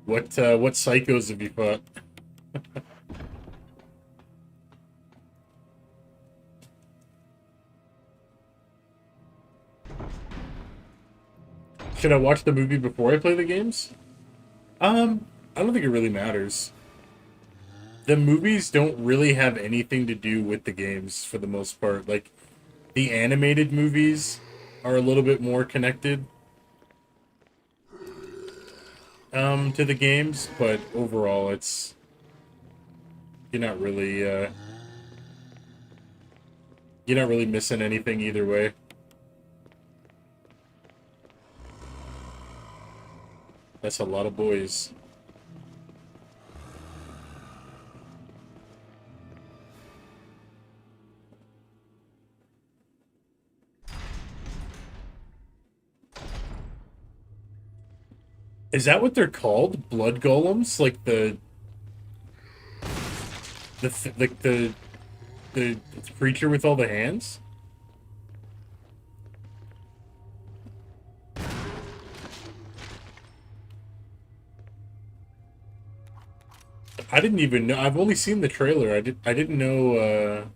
What psychos have you fought? Should I watch the movie before I play the games? I don't think it really matters. The movies don't really have anything to do with the games for the most part. Like, the animated movies are a little bit more connected to the games, but overall you're not really you're not really missing anything either way. That's a lot of boys. Is that what they're called? Blood golems? Like the creature with all the hands? I didn't even know. I've only seen the trailer. I didn't know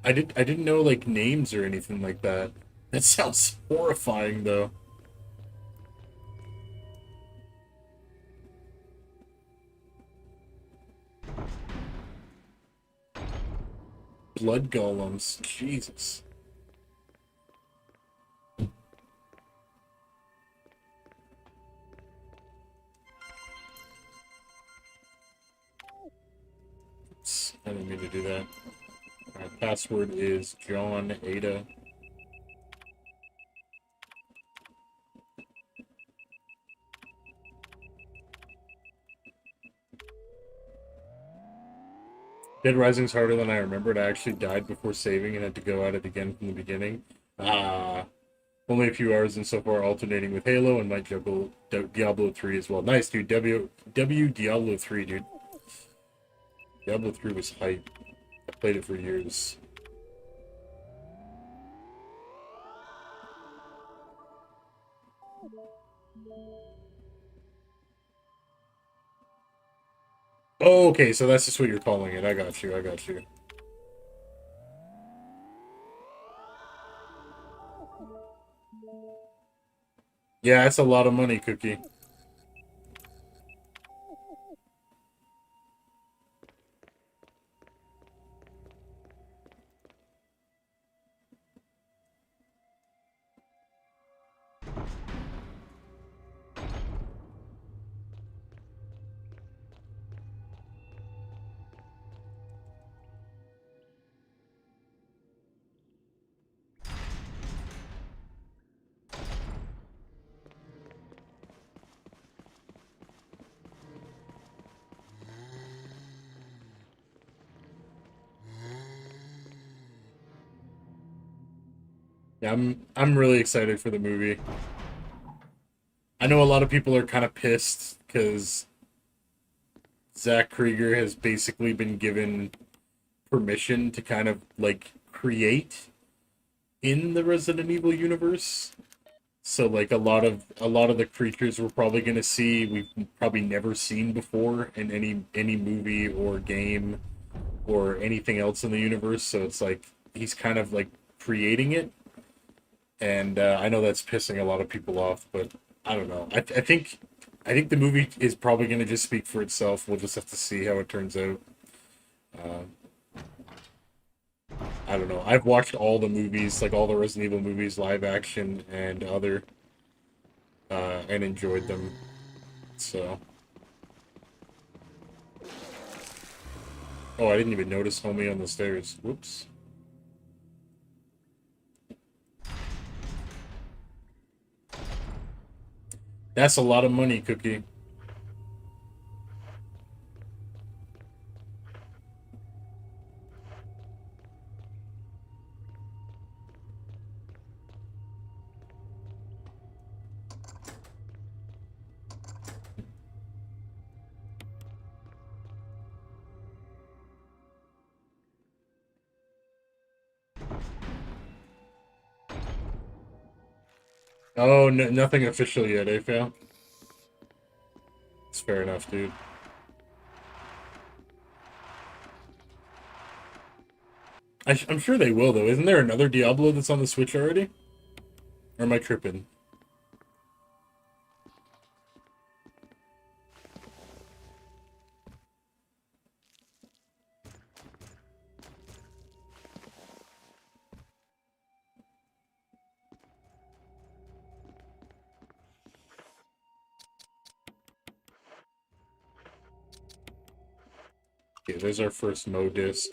I didn't know like names or anything like that. That sounds horrifying though. Blood golems. Jesus. Oops, I didn't mean to do that. My password is John Ada. Dead Rising's harder than I remembered. I actually died before saving and had to go at it again from the beginning. Only a few hours in so far, alternating with Halo and might juggle Diablo 3 as well. Nice, dude. Diablo 3, dude. Diablo 3 was hype. I played it for years. Oh, okay, so that's just what you're calling it. I got you, I got you. Yeah, that's a lot of money, Cookie. Yeah, I'm really excited for the movie. I know a lot of people are kind of pissed because Zach Krieger has basically been given permission to kind of like create in the Resident Evil universe. So like a lot of the creatures we're probably gonna see we've probably never seen before in any movie or game or anything else in the universe. So it's like he's kind of like creating it, and I know that's pissing a lot of people off, but I don't know. I think the movie is probably gonna just speak for itself. We'll just have to see how it turns out. Uh, I don't know. I've watched all the movies, like all the Resident Evil movies, live action and other, and enjoyed them. So, oh, I didn't even notice homie on the stairs. Whoops. That's a lot of money, Cookie. Oh, nothing official yet, eh, fam? It's fair enough, dude. I'm sure they will, though. Isn't there another Diablo that's on the Switch already? Or am I tripping? Okay, there's our first Mo disc.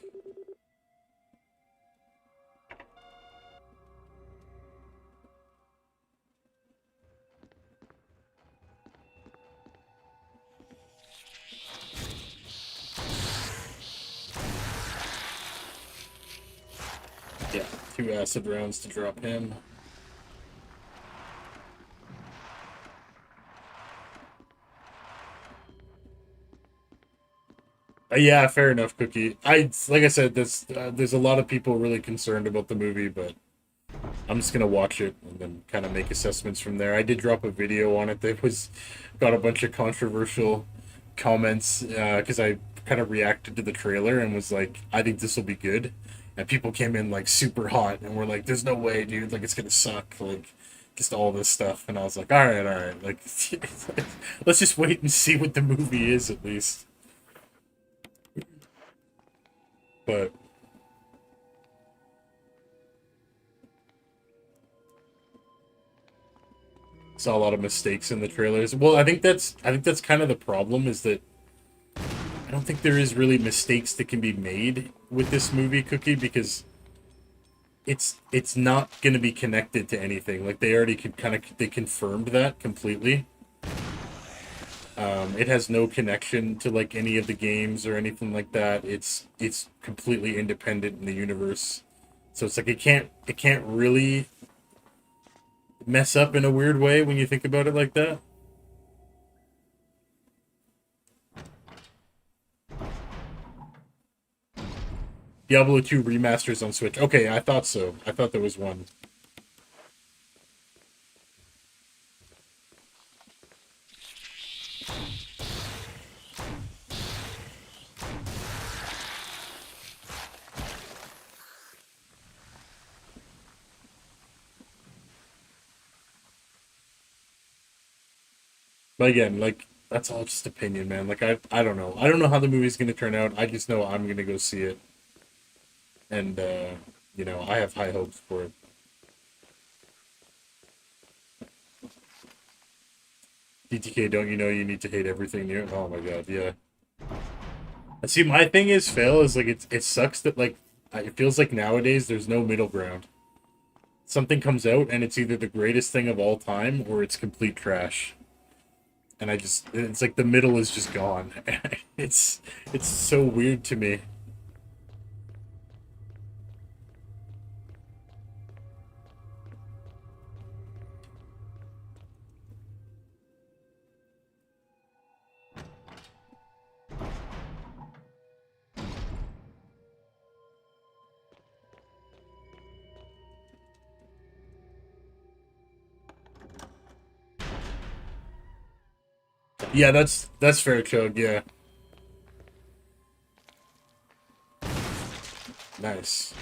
Yeah, 2 acid rounds to drop him. Yeah, fair enough, Cookie. Like I said, there's a lot of people really concerned about the movie, but I'm just gonna watch it and then kind of make assessments from there. I did drop a video on it that was got a bunch of controversial comments because I kind of reacted to the trailer and was like, I think this will be good, and people came in like super hot and were like, "There's no way, dude! Like it's gonna suck!" Like just all this stuff, and I was like, all right, like let's just wait and see what the movie is at least. But saw a lot of mistakes in the trailers. Well, I think that's kind of the problem is that I don't think there is really mistakes that can be made with this movie, Cookie, because it's not going to be connected to anything. Like they already could kind of they confirmed that completely. It has no connection to like any of the games or anything like that. It's completely independent in the universe. So it's like it can't really mess up in a weird way when you think about it like that. Diablo 2 remasters on Switch. Okay, I thought so. I thought there was one. But again, like that's all just opinion, man. Like I don't know. I don't know how the movie's gonna turn out. I just know I'm gonna go see it, and I have high hopes for it. DTK, don't you know you need to hate everything new? Oh my god, yeah. See, my thing is, fail is like it sucks that like it feels like nowadays there's no middle ground. Something comes out and it's either the greatest thing of all time or it's complete trash. And it's like the middle is just gone. It's so weird to me. Yeah, that's fair, Chug. Yeah, nice.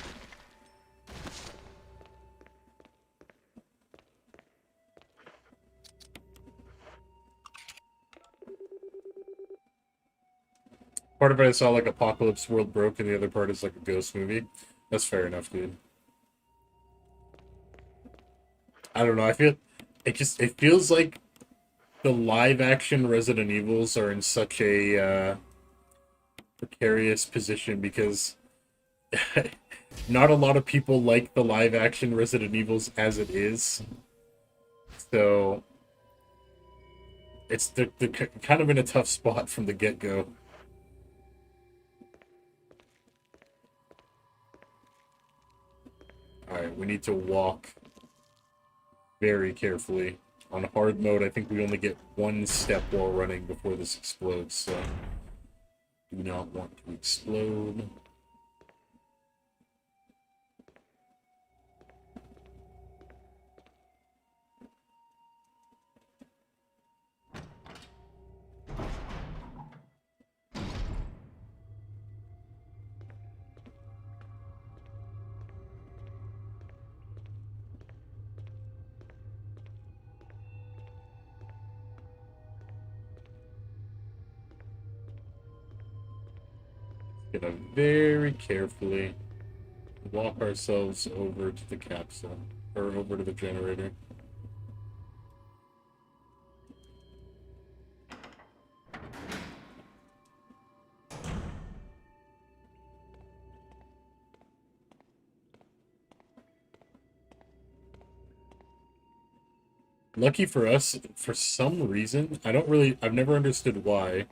Part of it I saw like Apocalypse World broke, and the other part is like a ghost movie. That's fair enough, dude. I don't know. It feels like the live action Resident Evils are in such a precarious position because not a lot of people like the live action Resident Evils as it is. So they're kind of in a tough spot from the get go. Alright, we need to walk very carefully. On hard mode, I think we only get one step while running before this explodes, so do not want to explode. Gonna very carefully walk ourselves over to the capsule, or over to the generator. Lucky for us, for some reason, I've never understood why,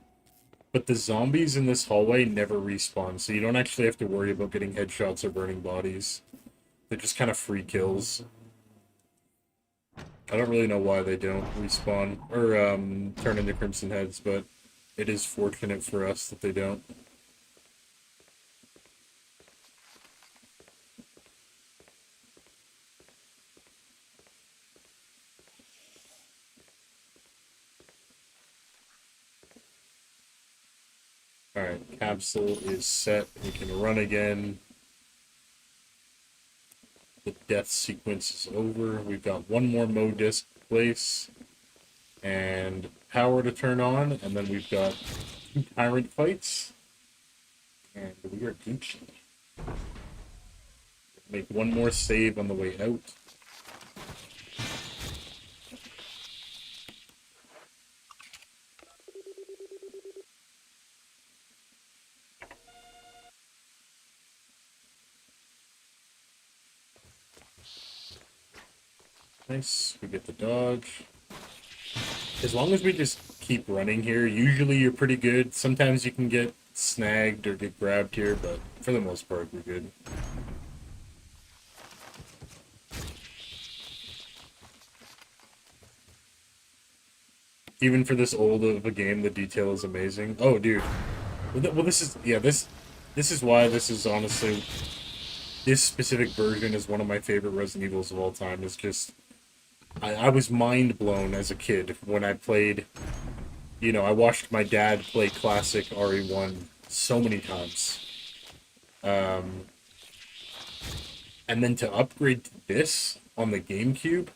but the zombies in this hallway never respawn, so you don't actually have to worry about getting headshots or burning bodies. They're just kind of free kills. I don't really know why they don't respawn, or turn into Crimson Heads, but it is fortunate for us that they don't. Alright, capsule is set. We can run again. The death sequence is over. We've got one more mode disc to place. And power to turn on. And then we've got 2 tyrant fights. And we are Gucci. Make one more save on the way out. Nice. We get the dodge. As long as we just keep running here. Usually you're pretty good. Sometimes you can get snagged or get grabbed here, but for the most part, we're good. Even for this old of a game, the detail is amazing. Oh, dude. Well, this is... Yeah, this is why this is honestly... This specific version is one of my favorite Resident Evils of all time. It's just... I was mind blown as a kid when I played... You know, I watched my dad play classic RE1 so many times. And then to upgrade to this on the GameCube,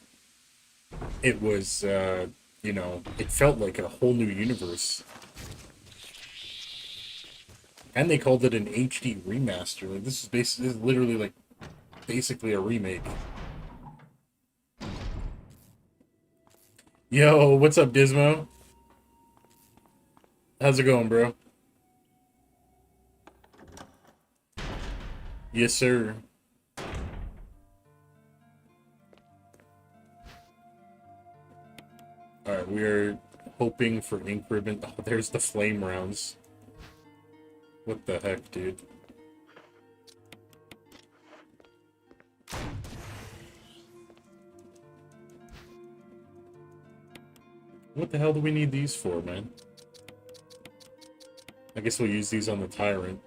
it was... you know, it felt like a whole new universe. And they called it an HD remaster. Like, this is literally like basically a remake. Yo, what's up, Dismo? How's it going, bro? Yes, sir. Alright, we are hoping for ink ribbon. Oh, there's the flame rounds. What the heck, dude? What the hell do we need these for, man? I guess we'll use these on the Tyrant.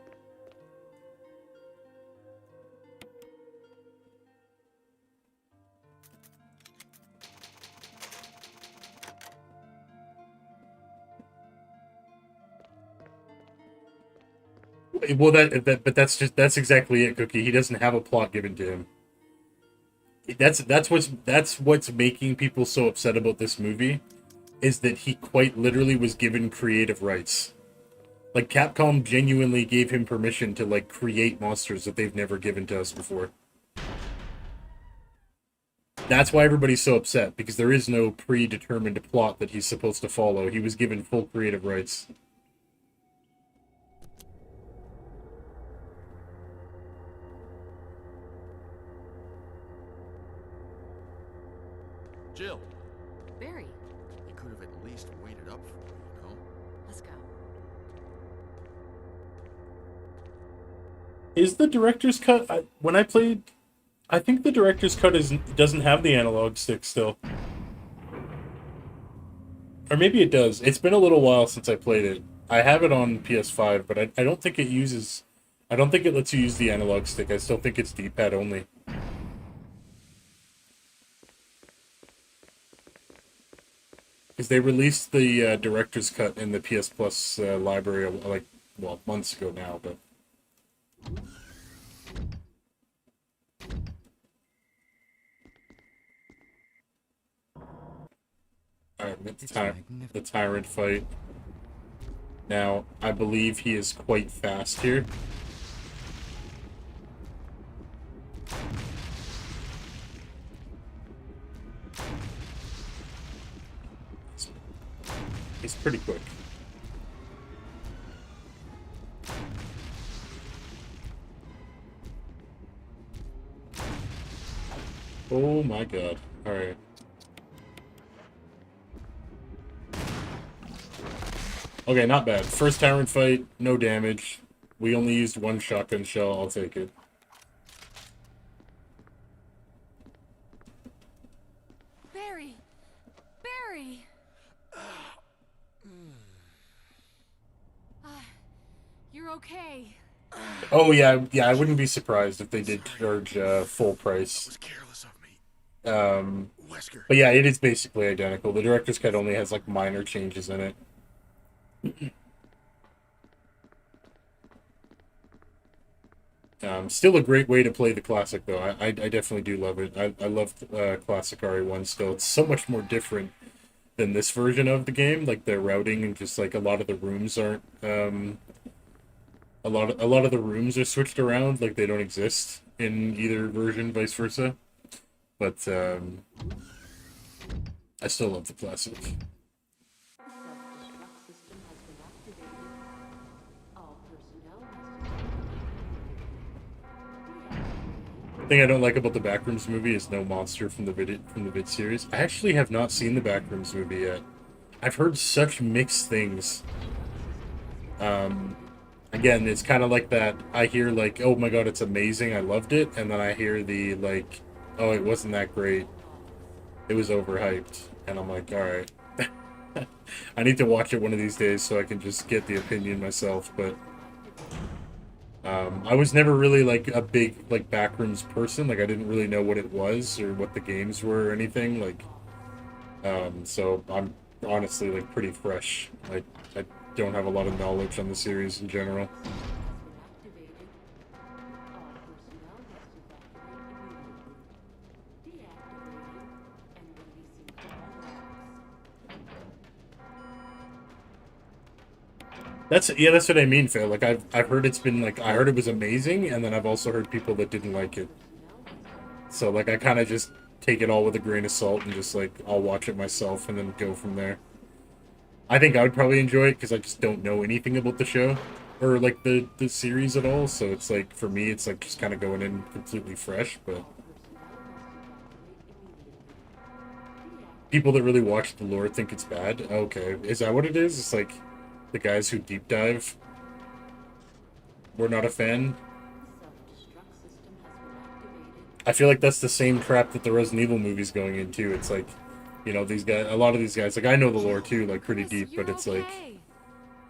Well, but that's exactly it, Cookie. He doesn't have a plot given to him. That's what's making people so upset about this movie, is that he quite literally was given creative rights. Like, Capcom genuinely gave him permission to, like, create monsters that they've never given to us before. That's why everybody's so upset, because there is no predetermined plot that he's supposed to follow. He was given full creative rights. Jill, Barry, you could have at least waited up for me, you know? let's go. Is the director's cut... when I played... I think the director's cut doesn't have the analog stick still. Or maybe it does. It's been a little while since I played it. I have it on PS5, but I don't think it uses... I don't think it lets you use the analog stick. I still think it's D-pad only. Because they released the director's cut in the PS Plus library, like, well, months ago now, but... Alright, the Tyrant fight. Now, I believe he is quite fast here. He's pretty quick. Oh my god. Alright. Okay, not bad. First Tyrant fight, no damage. We only used one shotgun shell, I'll take it. Barry! Barry! You're okay. Oh yeah, I wouldn't be surprised if they did charge full price. That was careless of me. Wesker. But yeah, it is basically identical. The director's cut only has like minor changes in it. Still a great way to play the classic, though. I definitely do love it. I love classic RE1 still. It's so much more different than this version of the game. Like, the routing and just like a lot of the rooms aren't. A lot of the rooms are switched around. Like, they don't exist in either version, vice versa. But I still love the classic. The thing I don't like about the Backrooms movie is no monster from the vid series. I actually have not seen the Backrooms movie yet. I've heard such mixed things. Again, it's kind of like that. I hear like, oh my god, it's amazing, I loved it, and then I hear the like, oh, it wasn't that great. It was overhyped, and I'm like, all right. I need to watch it one of these days so I can just get the opinion myself. But I was never really like a big like backrooms person. Like I didn't really know what it was or what the games were or anything. Like, so I'm honestly like pretty fresh. I don't have a lot of knowledge on the series in general. That's what I mean, Phil. Like I've heard it's been like I heard it was amazing, and then I've also heard people that didn't like it. So like I kind of just take it all with a grain of salt and just like I'll watch it myself and then go from there. I think I would probably enjoy it because I just don't know anything about the show or like the series at all. So it's like for me, it's like just kind of going in completely fresh. But people that really watch the lore think it's bad. Okay, is that what it is? It's like the guys who deep dive were not a fan. I feel like that's the same trap that the Resident Evil movie's going into. It's like, you know, these guys, a lot of these guys, like I know the lore too, like pretty deep, but it's like I'm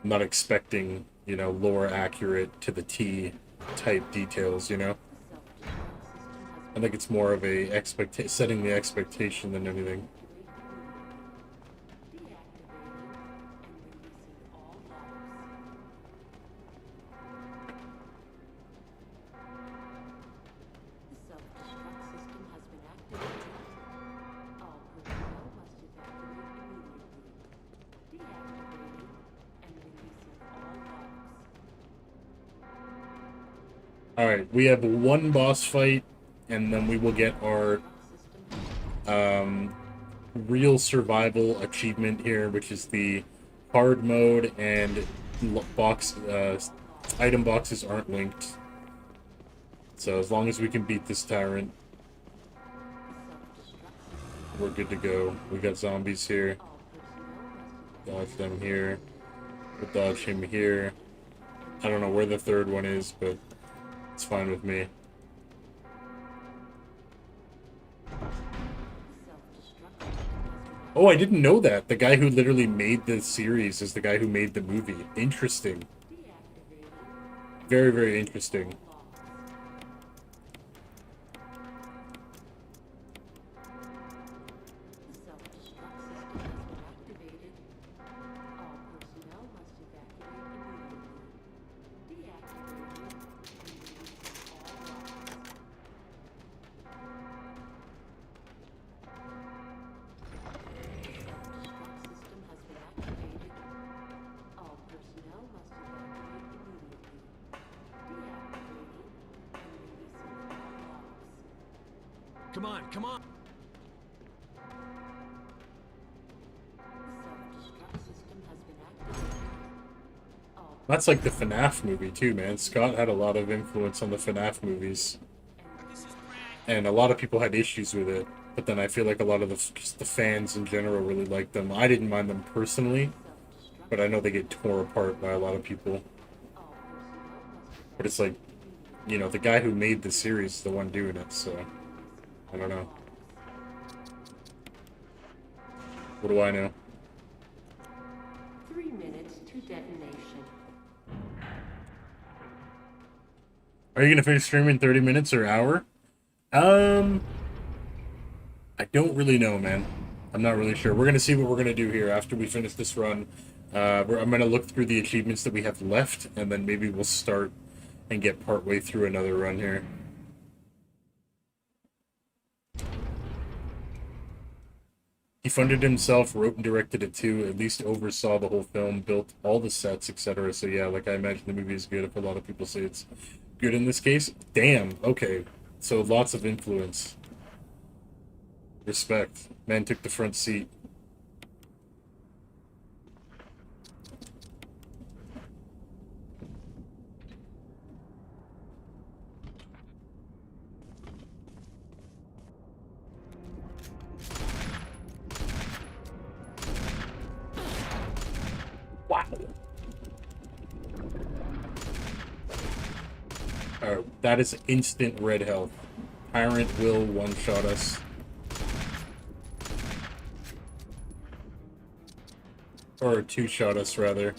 not expecting, you know, lore accurate to the T type details, you know. I think it's more of a setting the expectation than anything. Alright, we have one boss fight, and then we will get our real survival achievement here, which is the hard mode, and item boxes aren't linked. So as long as we can beat this tyrant, we're good to go. We got zombies here. Dodge them here. We'll dodge him here. I don't know where the third one is, but it's fine with me. Oh, I didn't know that. The guy who literally made the series is the guy who made the movie. Interesting. Very, very interesting. Come on, come on! That's like the FNAF movie too, man. Scott had a lot of influence on the FNAF movies. And a lot of people had issues with it. But then I feel like a lot of just the fans in general really liked them. I didn't mind them personally, but I know they get torn apart by a lot of people. But it's like, you know, the guy who made the series is the one doing it, so I don't know. What do I know? 3 minutes to detonation. Are you gonna finish streaming in 30 minutes or hour? I don't really know, man. I'm not really sure. We're gonna see what we're gonna do here after we finish this run. I'm gonna look through the achievements that we have left, and then maybe we'll start and get partway through another run here. He funded himself, wrote and directed it too, at least oversaw the whole film, built all the sets, etc. So yeah, like I imagine the movie is good if a lot of people say it's good in this case. Damn, okay. So lots of influence. Respect. Man took the front seat. That is instant red health. Tyrant will one-shot us. Or two-shot us, rather.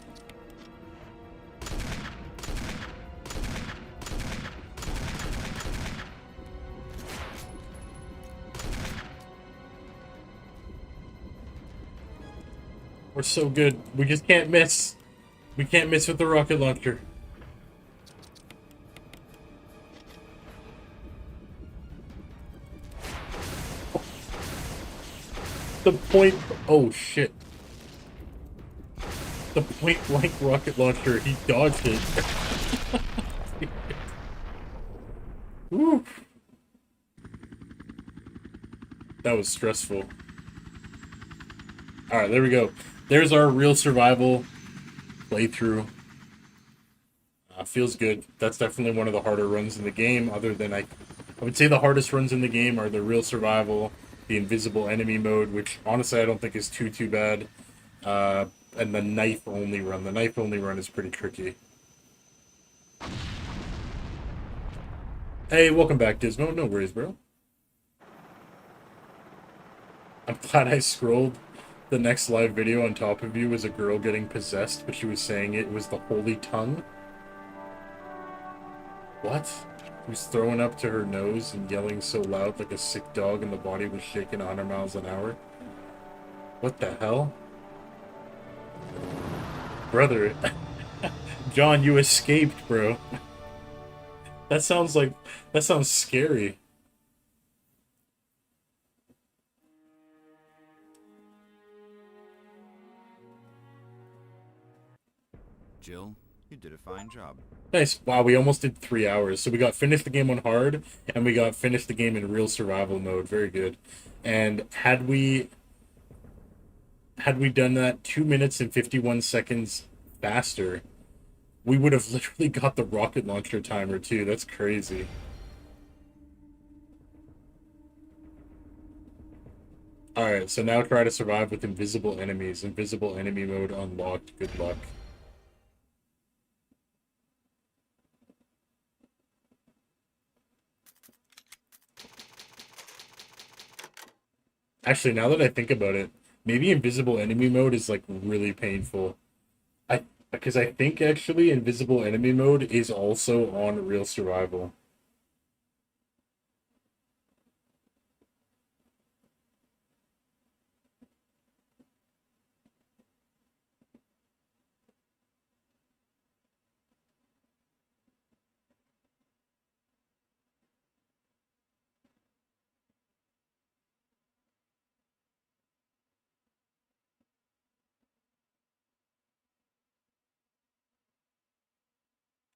We're so good. We just can't miss. We can't miss with the rocket launcher. The point... Oh, shit. The point-blank rocket launcher, he dodged it. Woo. That was stressful. Alright, there we go. There's our real survival playthrough. Feels good. That's definitely one of the harder runs in the game, other than I would say the hardest runs in the game are the real survival, the invisible enemy mode, which honestly I don't think is too bad, and the knife only run. The knife only run is pretty tricky. Hey, welcome back, Dismo. No worries, bro. I'm glad I scrolled. The next live video on top of you was a girl getting possessed, but she was saying it was the holy tongue. What? She was throwing up to her nose and yelling so loud like a sick dog, and the body was shaking 100 miles an hour. What the hell? Brother, John, you escaped, bro. That sounds scary. Jill, you did a fine job. Nice. Wow, we almost did 3 hours. So we got finished the game on hard, and we got finished the game in real survival mode. Very good. And had we done that 2 minutes and 51 seconds faster, we would have literally got the rocket launcher timer too. That's crazy. Alright, so now try to survive with invisible enemies. Invisible enemy mode unlocked. Good luck. Actually, now that I think about it, maybe invisible enemy mode is like really painful. Because I think actually invisible enemy mode is also on real survival.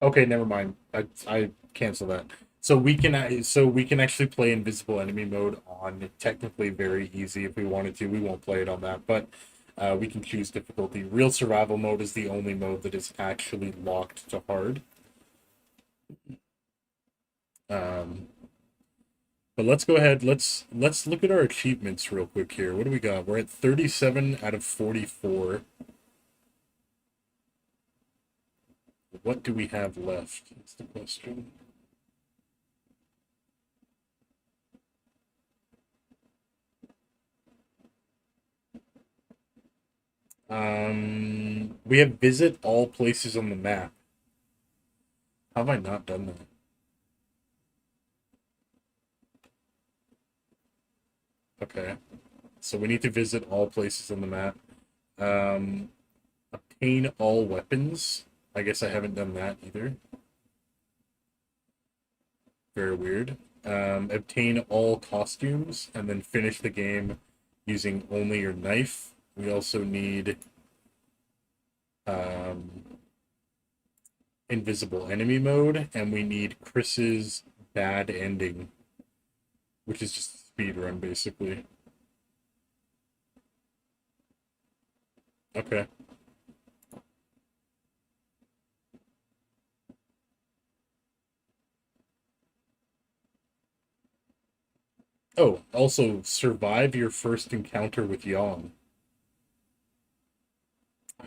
Okay, never mind. I cancel that. So we can actually play invisible enemy mode on technically very easy if we wanted to. We won't play it on that, but we can choose difficulty. Real survival mode is the only mode that is actually locked to hard. But let's go ahead. Let's look at our achievements real quick here. What do we got? We're at 37 out of 44. What do we have left? That's the question. We have visit all places on the map. How have I not done that? Okay. So we need to visit all places on the map. Obtain all weapons. I guess I haven't done that either. Very weird. Obtain all costumes and then finish the game using only your knife. We also need invisible enemy mode, and we need Chris's bad ending, which is just a speed run basically. Okay. Oh, also survive your first encounter with Yong.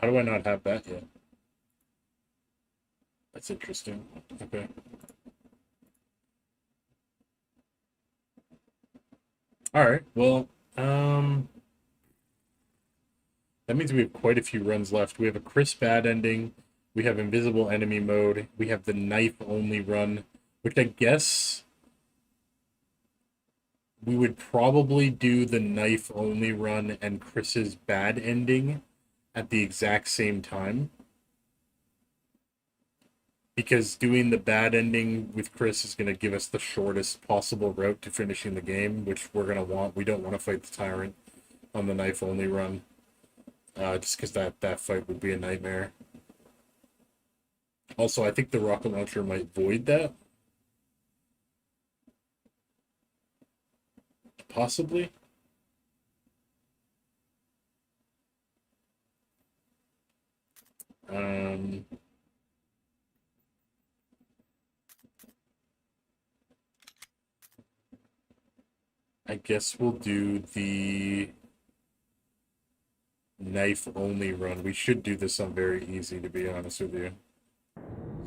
How do I not have that yet? That's interesting. Okay. All right. Well, that means we have quite a few runs left. We have a Chris bad ending. We have invisible enemy mode. We have the knife only run, which I guess we would probably do the knife only run and Chris's bad ending at the exact same time. Because doing the bad ending with Chris is going to give us the shortest possible route to finishing the game, which we're going to want. We don't want to fight the Tyrant on the knife only run. Just because that fight would be a nightmare. Also, I think the rocket launcher might void that. Possibly. I guess we'll do the knife only run. We should do this on very easy, to be honest with you.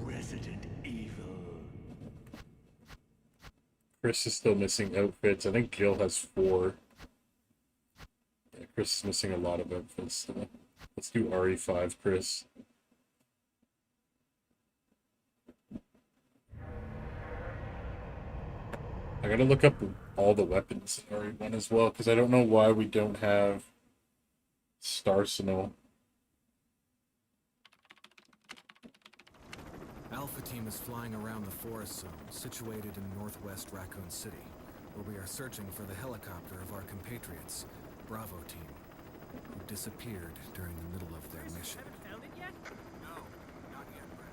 Resident Evil. Chris is still missing outfits. I think Jill has 4. Yeah, Chris is missing a lot of outfits. So let's do RE5, Chris. I gotta look up all the weapons in RE1 as well, because I don't know why we don't have Starsenal. Alpha Team is flying around the forest zone, situated in northwest Raccoon City, where we are searching for the helicopter of our compatriots, Bravo Team, who disappeared during the middle of their mission. No, not yet, Brad.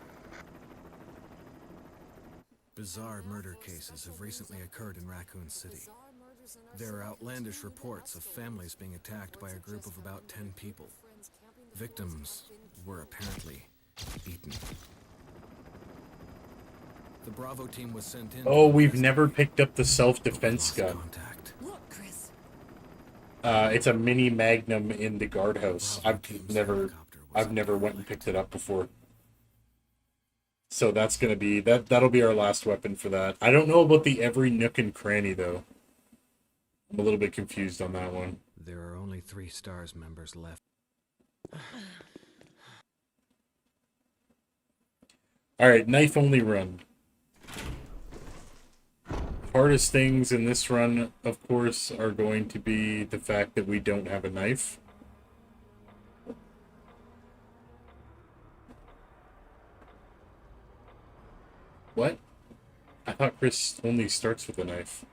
Bizarre murder cases have recently occurred in Raccoon City. There are outlandish reports of families being attacked by a group of about 10 people. Victims were apparently eaten. The Bravo Team was sent in. Oh, we've never picked up the self-defense gun. Contact. Look, Chris. It's a mini Magnum in the guardhouse. I've never went and picked it up before. So that's gonna be that'll be our last weapon for that. I don't know about the every nook and cranny though. I'm a little bit confused on that one. There are only 3 STARS members left. Alright, knife only run. Hardest things in this run, of course, are going to be the fact that we don't have a knife. What? I thought Chris only starts with a knife.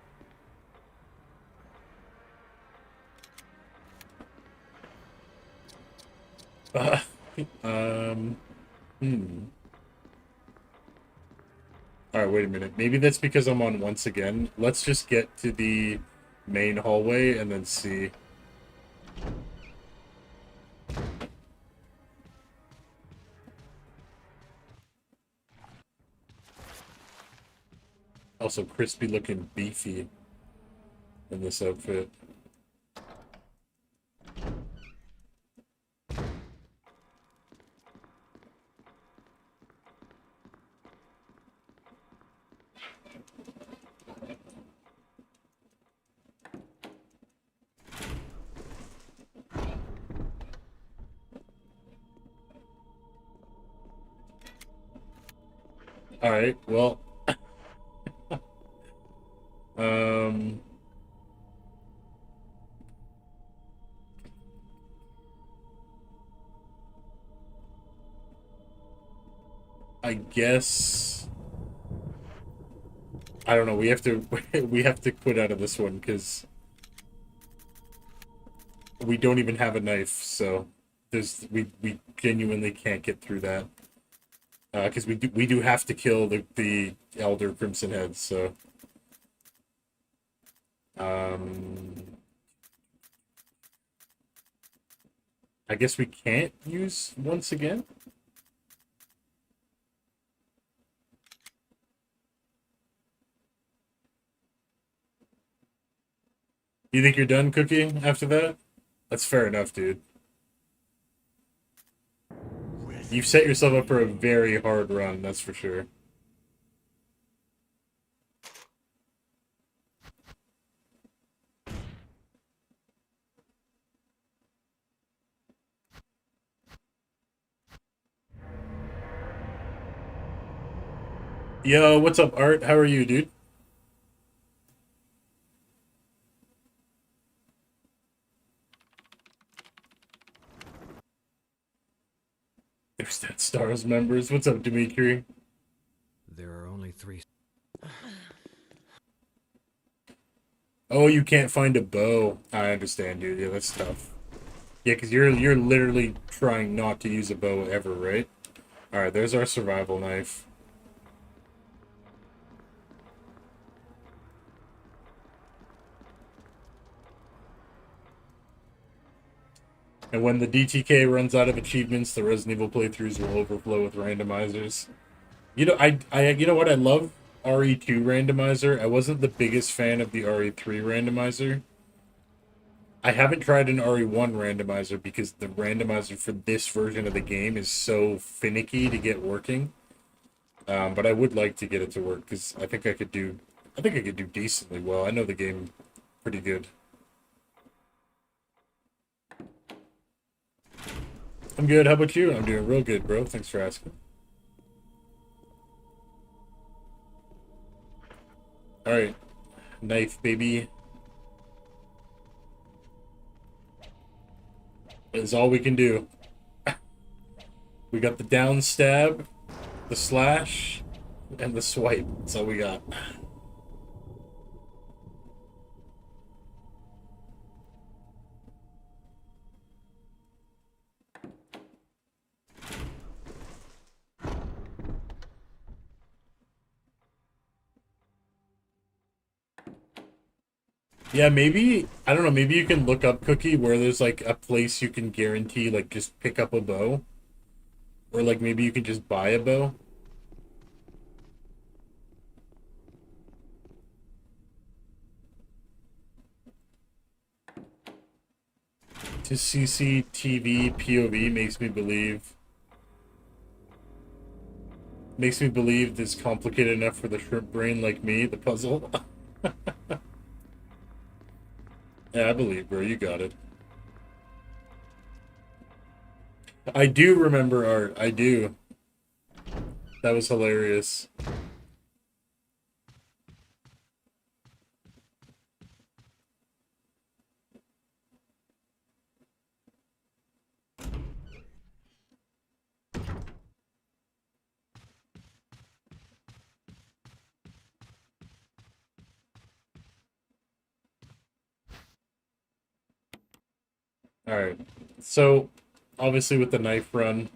Alright, wait a minute. Maybe that's because I'm on once again. Let's just get to the main hallway and then see. Also, crispy looking beefy in this outfit. Alright, well. I guess I don't know, we have to we have to quit out of this one because we don't even have a knife, so we genuinely can't get through that. Because we do have to kill the Elder Crimson Head, so I guess we can't use once again. You think you're done, Cookie, after that? That's fair enough, dude. You've set yourself up for a very hard run, that's for sure. Yo, what's up, Art? How are you, dude? There's that Stars members. What's up, Dimitri? There are only 3. Oh, you can't find a bow. I understand, dude. Yeah, that's tough. Yeah, because you're literally trying not to use a bow ever, right? Alright, there's our survival knife. And when the DTK runs out of achievements, the Resident Evil playthroughs will overflow with randomizers. You know, you know what? I love RE2 randomizer. I wasn't the biggest fan of the RE3 randomizer. I haven't tried an RE1 randomizer because the randomizer for this version of the game is so finicky to get working. But I would like to get it to work because I think I could do decently well. I know the game pretty good. I'm good. How about you? I'm doing real good, bro. Thanks for asking. Alright. Knife, baby. Is all we can do. We got the down stab, the slash, and the swipe. That's all we got. Yeah, maybe, I don't know, maybe you can look up, Cookie, where there's like a place you can guarantee, like, just pick up a bow. Or like maybe you can just buy a bow. To CCTV POV makes me believe this complicated enough for the shrimp brain like me, the puzzle. Yeah, I believe, bro. You got it. I do remember Art. I do. That was hilarious. Alright. So, obviously with the knife run,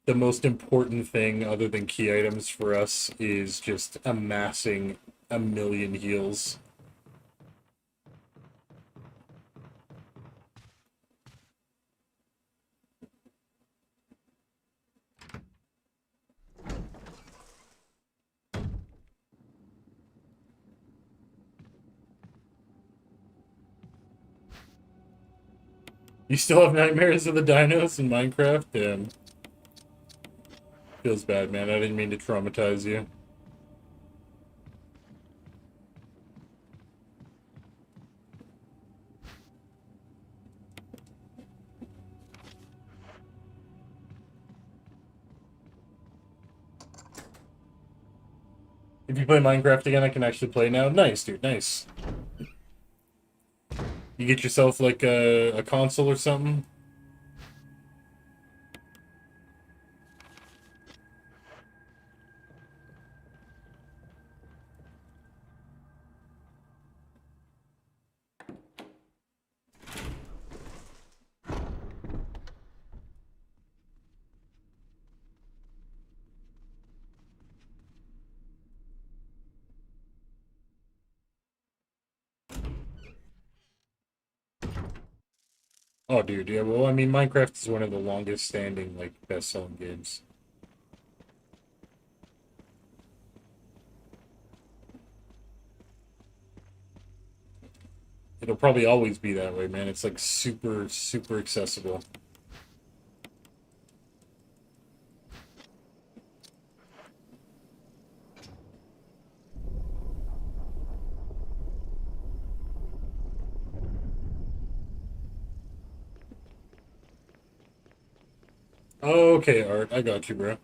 the most important thing other than key items for us is just amassing a million heals. You still have nightmares of the dinos in Minecraft? Damn. Feels bad, man. I didn't mean to traumatize you. If you play Minecraft again, I can actually play now. Nice, dude. Nice. You get yourself like a console or something? Oh, dude, yeah, well, I mean, Minecraft is one of the longest standing, like, best-selling games. It'll probably always be that way, man. It's, like, super, super accessible. Okay, Art, I got you, bro.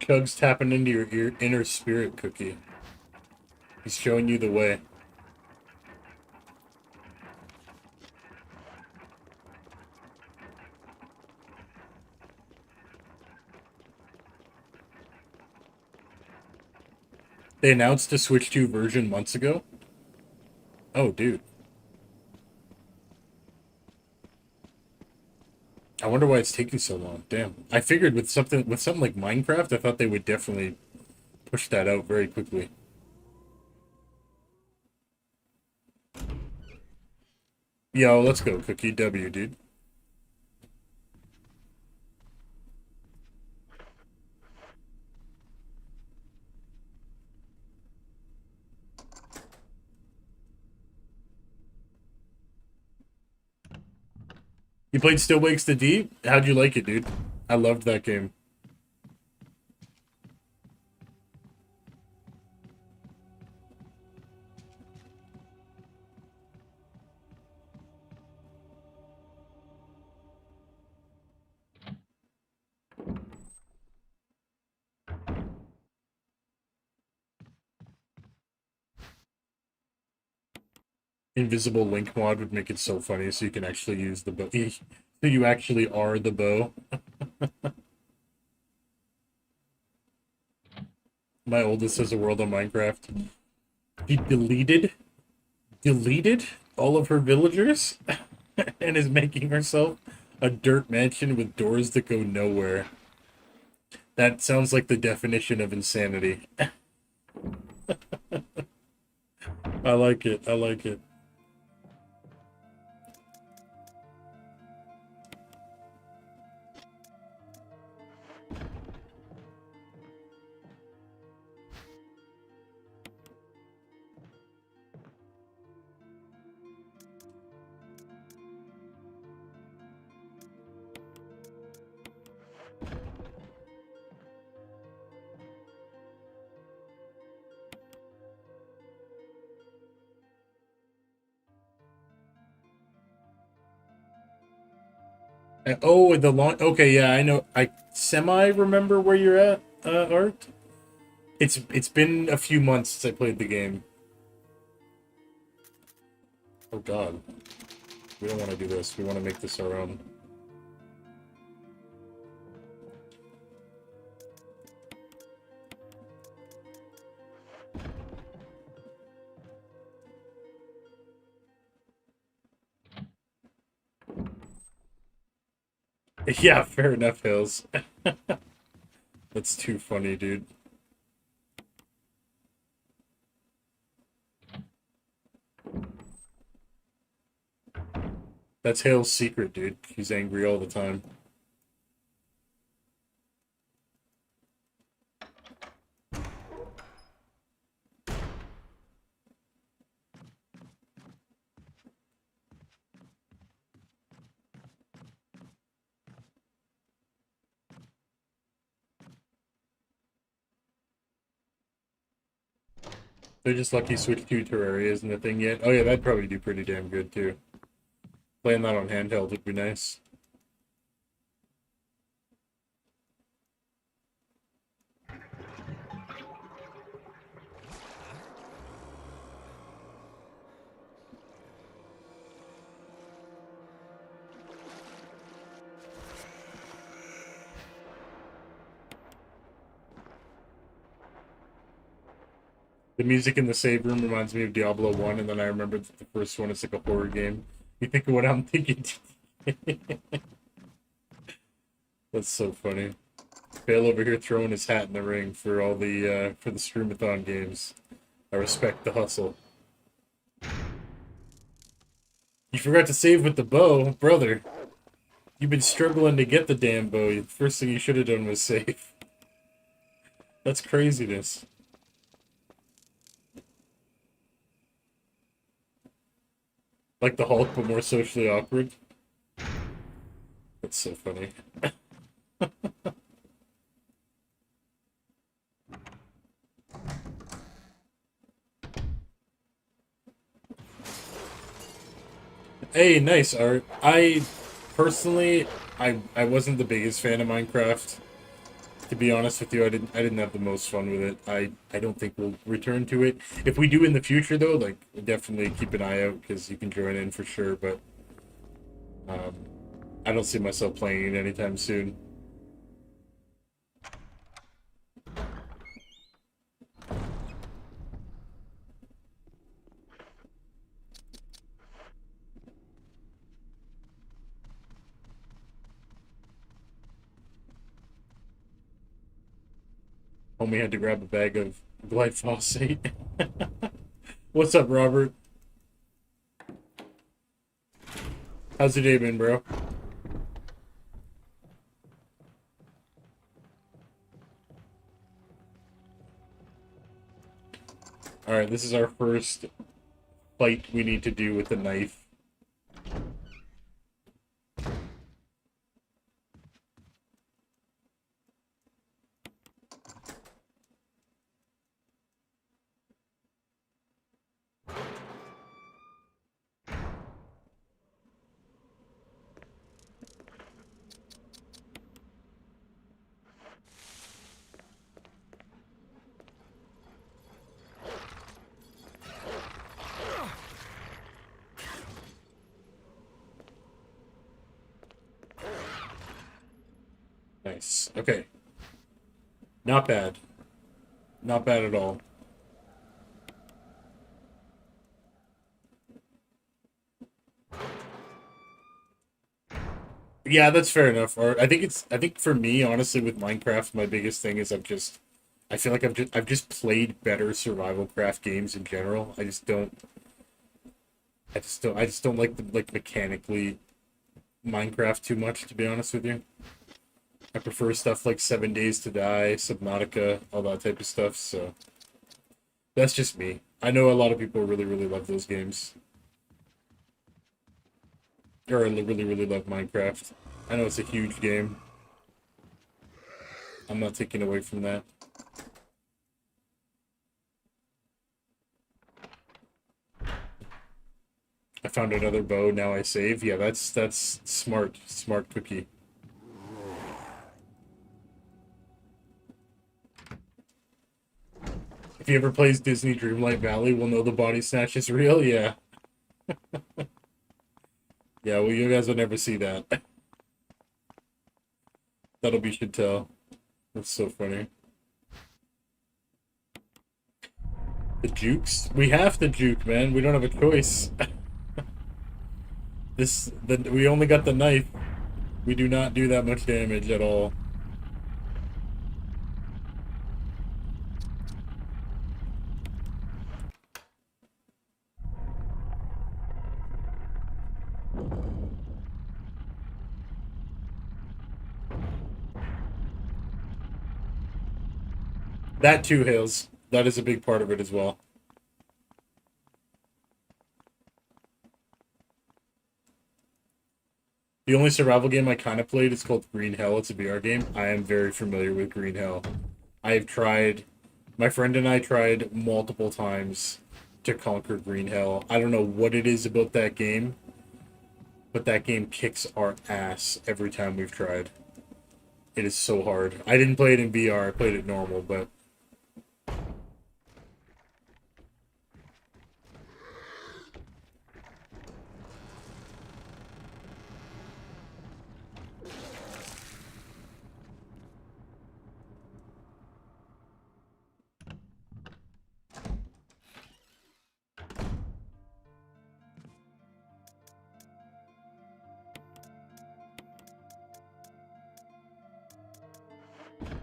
Chug's tapping into your inner spirit, Cookie. He's showing you the way. They announced a Switch 2 version months ago? Oh, dude. I wonder why it's taking so long. Damn. I figured with something like Minecraft, I thought they would definitely push that out very quickly. Yo, let's go, Cookie W, dude. You played Still Wakes the Deep? How'd you like it, dude? I loved that game. Invisible Link mod would make it so funny, so you can actually use the bow. So you actually are the bow. My oldest has a world on Minecraft. She deleted all of her villagers and is making herself a dirt mansion with doors that go nowhere. That sounds like the definition of insanity. I like it. I like it. Oh, the launch. Okay, yeah, I know. I semi remember where you're at, Art. It's been a few months since I played the game. Oh God, we don't want to do this. We want to make this our own. Yeah, fair enough, Hills. That's too funny, dude. That's Hale's secret, dude. He's angry all the time. They're just lucky Switch 2 Terraria isn't a thing yet. Oh yeah, that'd probably do pretty damn good too. Playing that on handheld would be nice. The music in the save room reminds me of Diablo 1, and then I remember that the first one is like a horror game. You think of what I'm thinking? That's so funny. Bale over here throwing his hat in the ring for all the for the Streamathon games. I respect the hustle. You forgot to save with the bow, brother. You've been struggling to get the damn bow. The first thing you should have done was save. That's craziness. Like the Hulk, but more socially awkward. That's so funny. Hey, nice Art. I personally, I wasn't the biggest fan of Minecraft. To be honest with you, I didn't have the most fun with it. I don't think we'll return to it. If we do in the future though, like definitely keep an eye out because you can join in for sure. But I don't see myself playing it anytime soon. Homie had to grab a bag of glyphosate. What's up, Robert? How's your day been, bro? Alright, this is our first fight we need to do with the knife. Nice. Okay. Not bad. Not bad at all. Yeah, that's fair enough. Or I think for me, honestly, with Minecraft, my biggest thing is I feel like I've just played better survival craft games in general. I just don't like mechanically Minecraft too much, to be honest with you. I prefer stuff like 7 Days to Die, Subnautica, all that type of stuff, so that's just me. I know a lot of people really, really love those games. Or really, really love Minecraft. I know it's a huge game. I'm not taking away from that. I found another bow, now I save. Yeah, that's smart. Smart cookie. If he ever plays Disney Dreamlight Valley, we'll know the body snatch is real. Yeah. Yeah, well, you guys will never see that. That'll be should tell. That's so funny. The jukes? We have to juke, man. We don't have a choice. We only got the knife. We do not do that much damage at all. That too, Hales. That is a big part of it as well. The only survival game I kind of played is called Green Hell. It's a VR game. I am very familiar with Green Hell. I have tried, my friend and I tried multiple times to conquer Green Hell. I don't know what it is about that game, but that game kicks our ass every time we've tried. It is so hard. I didn't play it in VR. I played it normal, but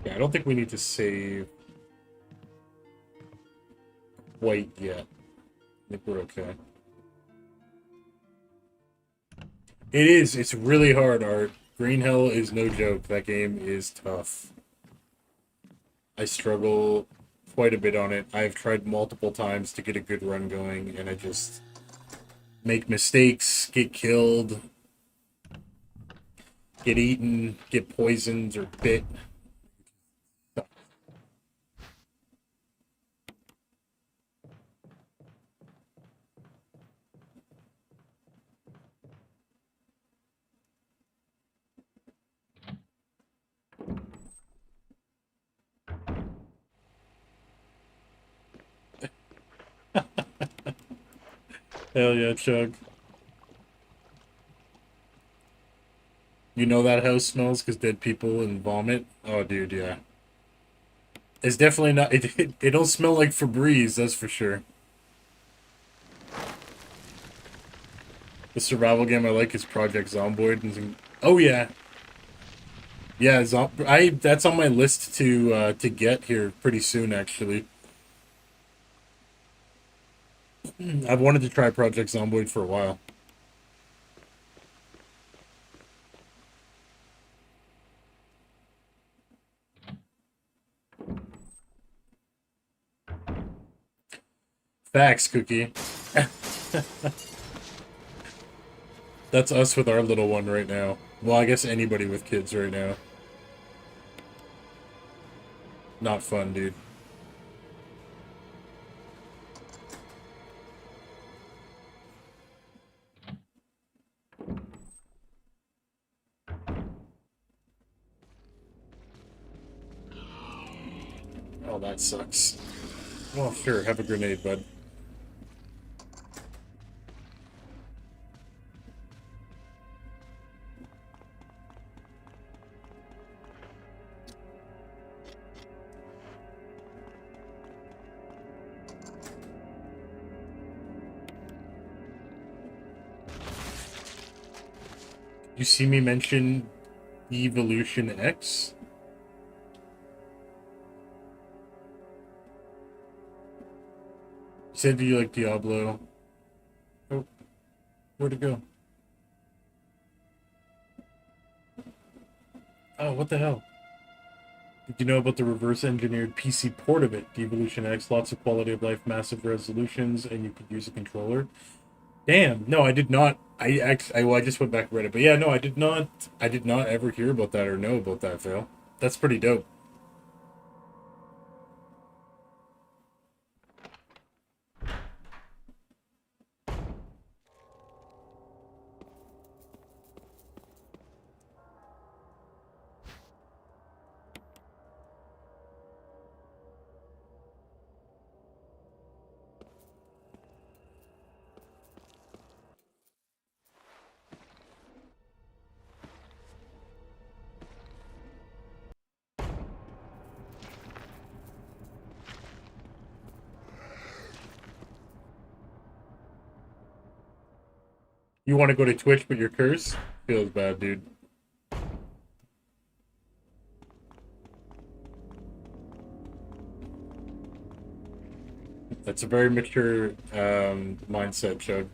yeah, I don't think we need to save quite yet. I think we're okay. It is. It's really hard, Art. Green Hell is no joke. That game is tough. I struggle quite a bit on it. I've tried multiple times to get a good run going, and I just make mistakes, get killed, get eaten, get poisoned or bit. Hell yeah, Chug. You know that house smells because dead people and vomit? Oh, dude, yeah. It's definitely not... It don't smell like Febreze, that's for sure. The survival game I like is Project Zomboid. Oh, yeah. Yeah, that's on my list to get here pretty soon, actually. I've wanted to try Project Zomboid for a while. Facts, Cookie. That's us with our little one right now. Well, I guess anybody with kids right now. Not fun, dude. Oh, that sucks. Well, sure, have a grenade, bud. You see me mention Evolution X? You said you like Diablo. Oh, where'd it go? Oh, what the hell? Did you know about the reverse-engineered PC port of it? Evolution X, lots of quality of life, massive resolutions, and you could use a controller. Damn, no, I did not. I just went back and read it, but yeah, no, I did not ever hear about that or know about that, Phil. That's pretty dope. You want to go to Twitch, but you're cursed? Feels bad, dude. That's a very mature mindset, Chug.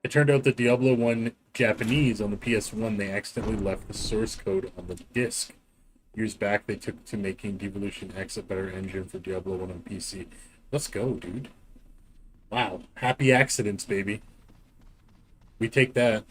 It turned out that Diablo 1 Japanese on the PS1, they accidentally left the source code on the disc. Years back, they took to making Devolution X a better engine for Diablo 1 on PC. Let's go, dude. Wow. Happy accidents, baby. We take that.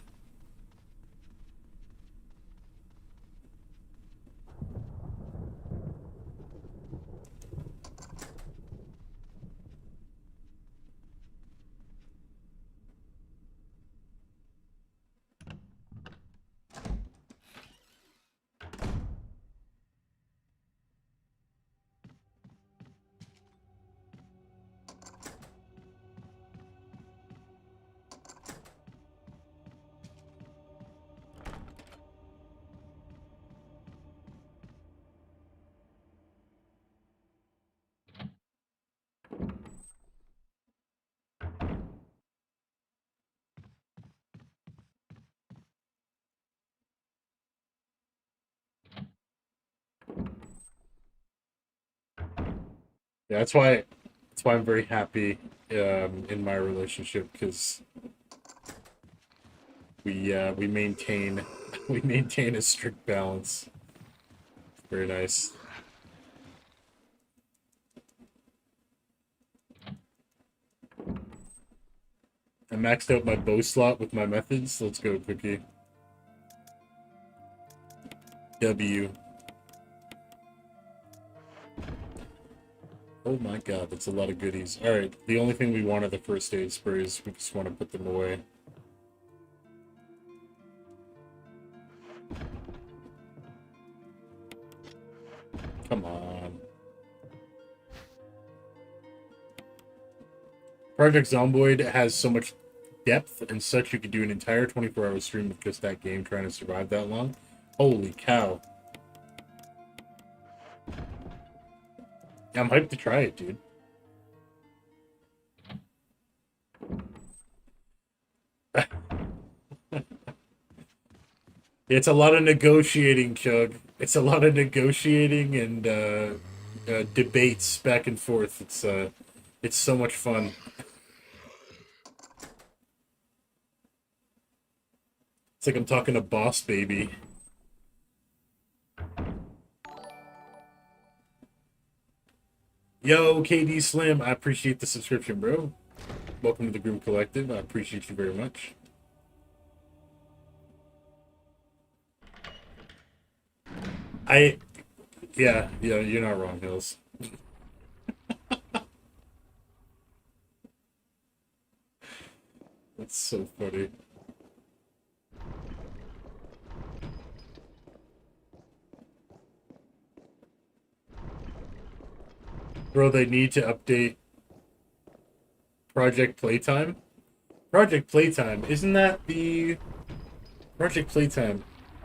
Yeah, that's why I'm very happy in my relationship, because we maintain we maintain a strict balance. Very nice. I maxed out my bow slot with my methods. Let's go, Cookie. W. Oh my god, that's a lot of goodies. Alright, the only thing we want are the first aid sprays. We just want to put them away. Come on. Project Zomboid has so much depth and such. You could do an entire 24-hour stream of just that game trying to survive that long. Holy cow. I'm hyped to try it, dude. It's a lot of negotiating, Chug. It's a lot of negotiating and debates back and forth. It's so much fun. It's like I'm talking to Boss Baby. Yo, KD Slim, I appreciate the subscription, bro. Welcome to the Groom Collective. I appreciate you very much. Yeah, you're not wrong, Hills. That's so funny. Bro, they need to update Project Playtime. Project Playtime, isn't that the... Project Playtime.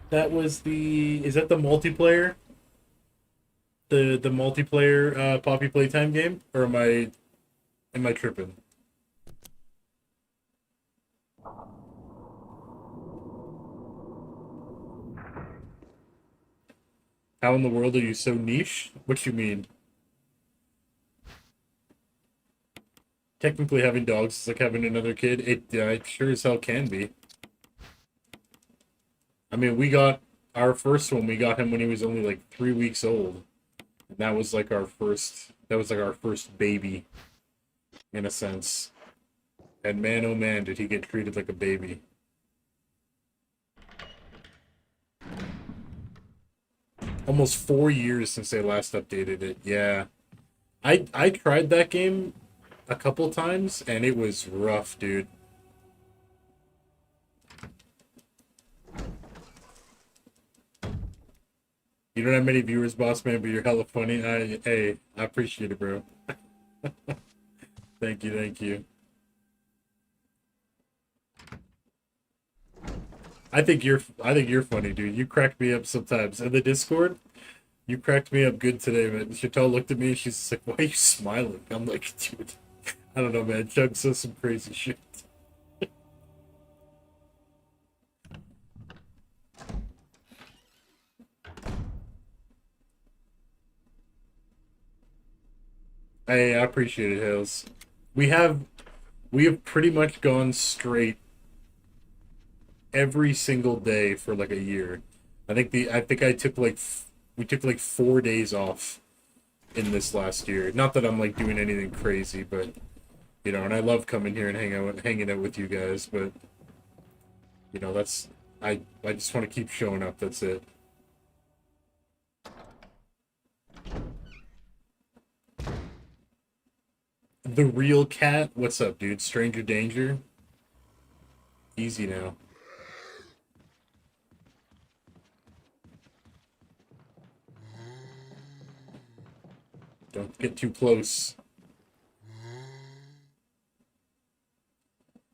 That was the... Is that the multiplayer? The multiplayer Poppy Playtime game? Or am I tripping? How in the world are you so niche? What you mean? Technically having dogs is like having another kid. It sure as hell can be. I mean, we got our first one, we got him when he was only like 3 weeks old. And that was like our first baby, in a sense. And man, oh man, did he get treated like a baby. Almost 4 years since they last updated it. Yeah. I tried that game a couple times, and it was rough, dude. You don't have many viewers, boss man, but you're hella funny. Hey, I appreciate it, bro. Thank you. I think you're funny, dude. You crack me up sometimes. In the Discord, you cracked me up good today, man. Chantal looked at me and she's just like, "Why are you smiling?" I'm like, dude, I don't know, man. Chug says some crazy shit. Hey, I appreciate it, Hales. We have pretty much gone straight every single day for like a year. I think we took like 4 days off in this last year. Not that I'm like doing anything crazy, but you know, and I love coming here and hanging out with you guys, but you know, I just want to keep showing up, that's it. The Real Cat, what's up, dude? Stranger Danger? Easy now. Don't get too close.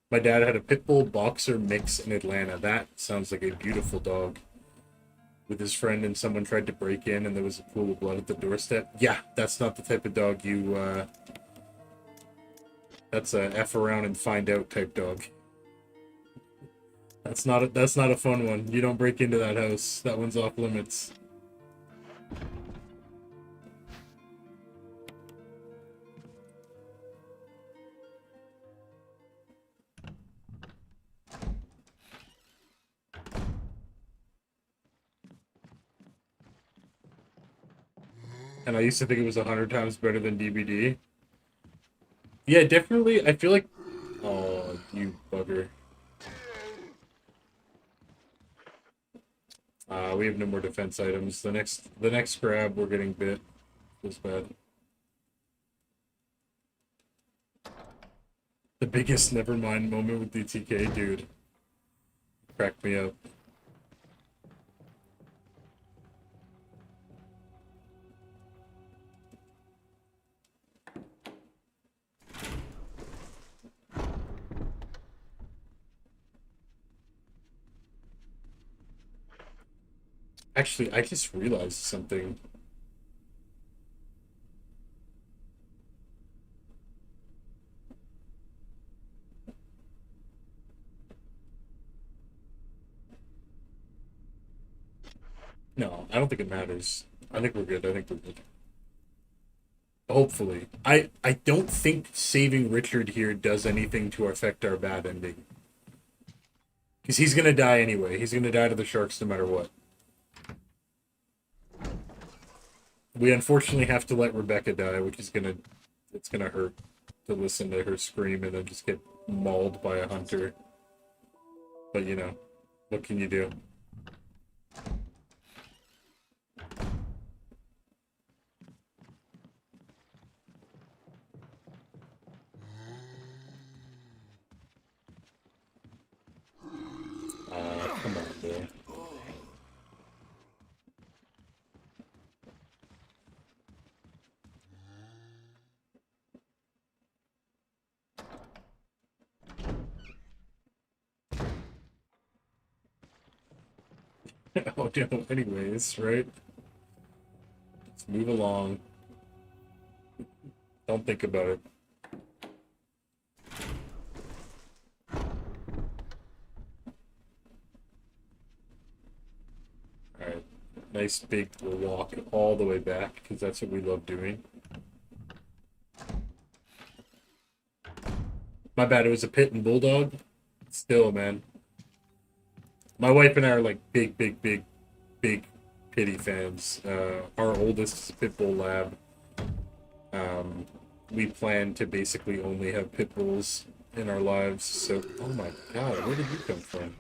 My dad had a pit bull boxer mix in Atlanta. That sounds like a beautiful dog. With his friend and someone tried to break in and there was a pool of blood at the doorstep. Yeah, that's not the type of dog you, that's a F around and find out type dog. That's not a fun one. You don't break into that house. That one's off limits. And I used to think it was 100 times better than DBD. Yeah, definitely. I feel like... Oh, you bugger. We have no more defense items. The next grab, we're getting bit. Feels bad. The biggest nevermind moment with the TK, dude. Cracked me up. Actually, I just realized something. No, I don't think it matters. I think we're good. I think we're good. Hopefully. I don't think saving Richard here does anything to affect our bad ending. Because he's gonna die anyway. He's gonna die to the sharks no matter what. We unfortunately have to let Rebecca die, which is gonna... It's gonna hurt to listen to her scream and then just get mauled by a hunter. But, you know, what can you do? Come on, dude. Oh, no, anyways, right? Let's move along. Don't think about it. Alright. Nice big walk all the way back, because that's what we love doing. My bad, it was a pit and bulldog. Still, man. My wife and I are like big Pitty fans. Our oldest is a pit bull lab. We plan to basically only have pit bulls in our lives. So, oh my god, where did you come from?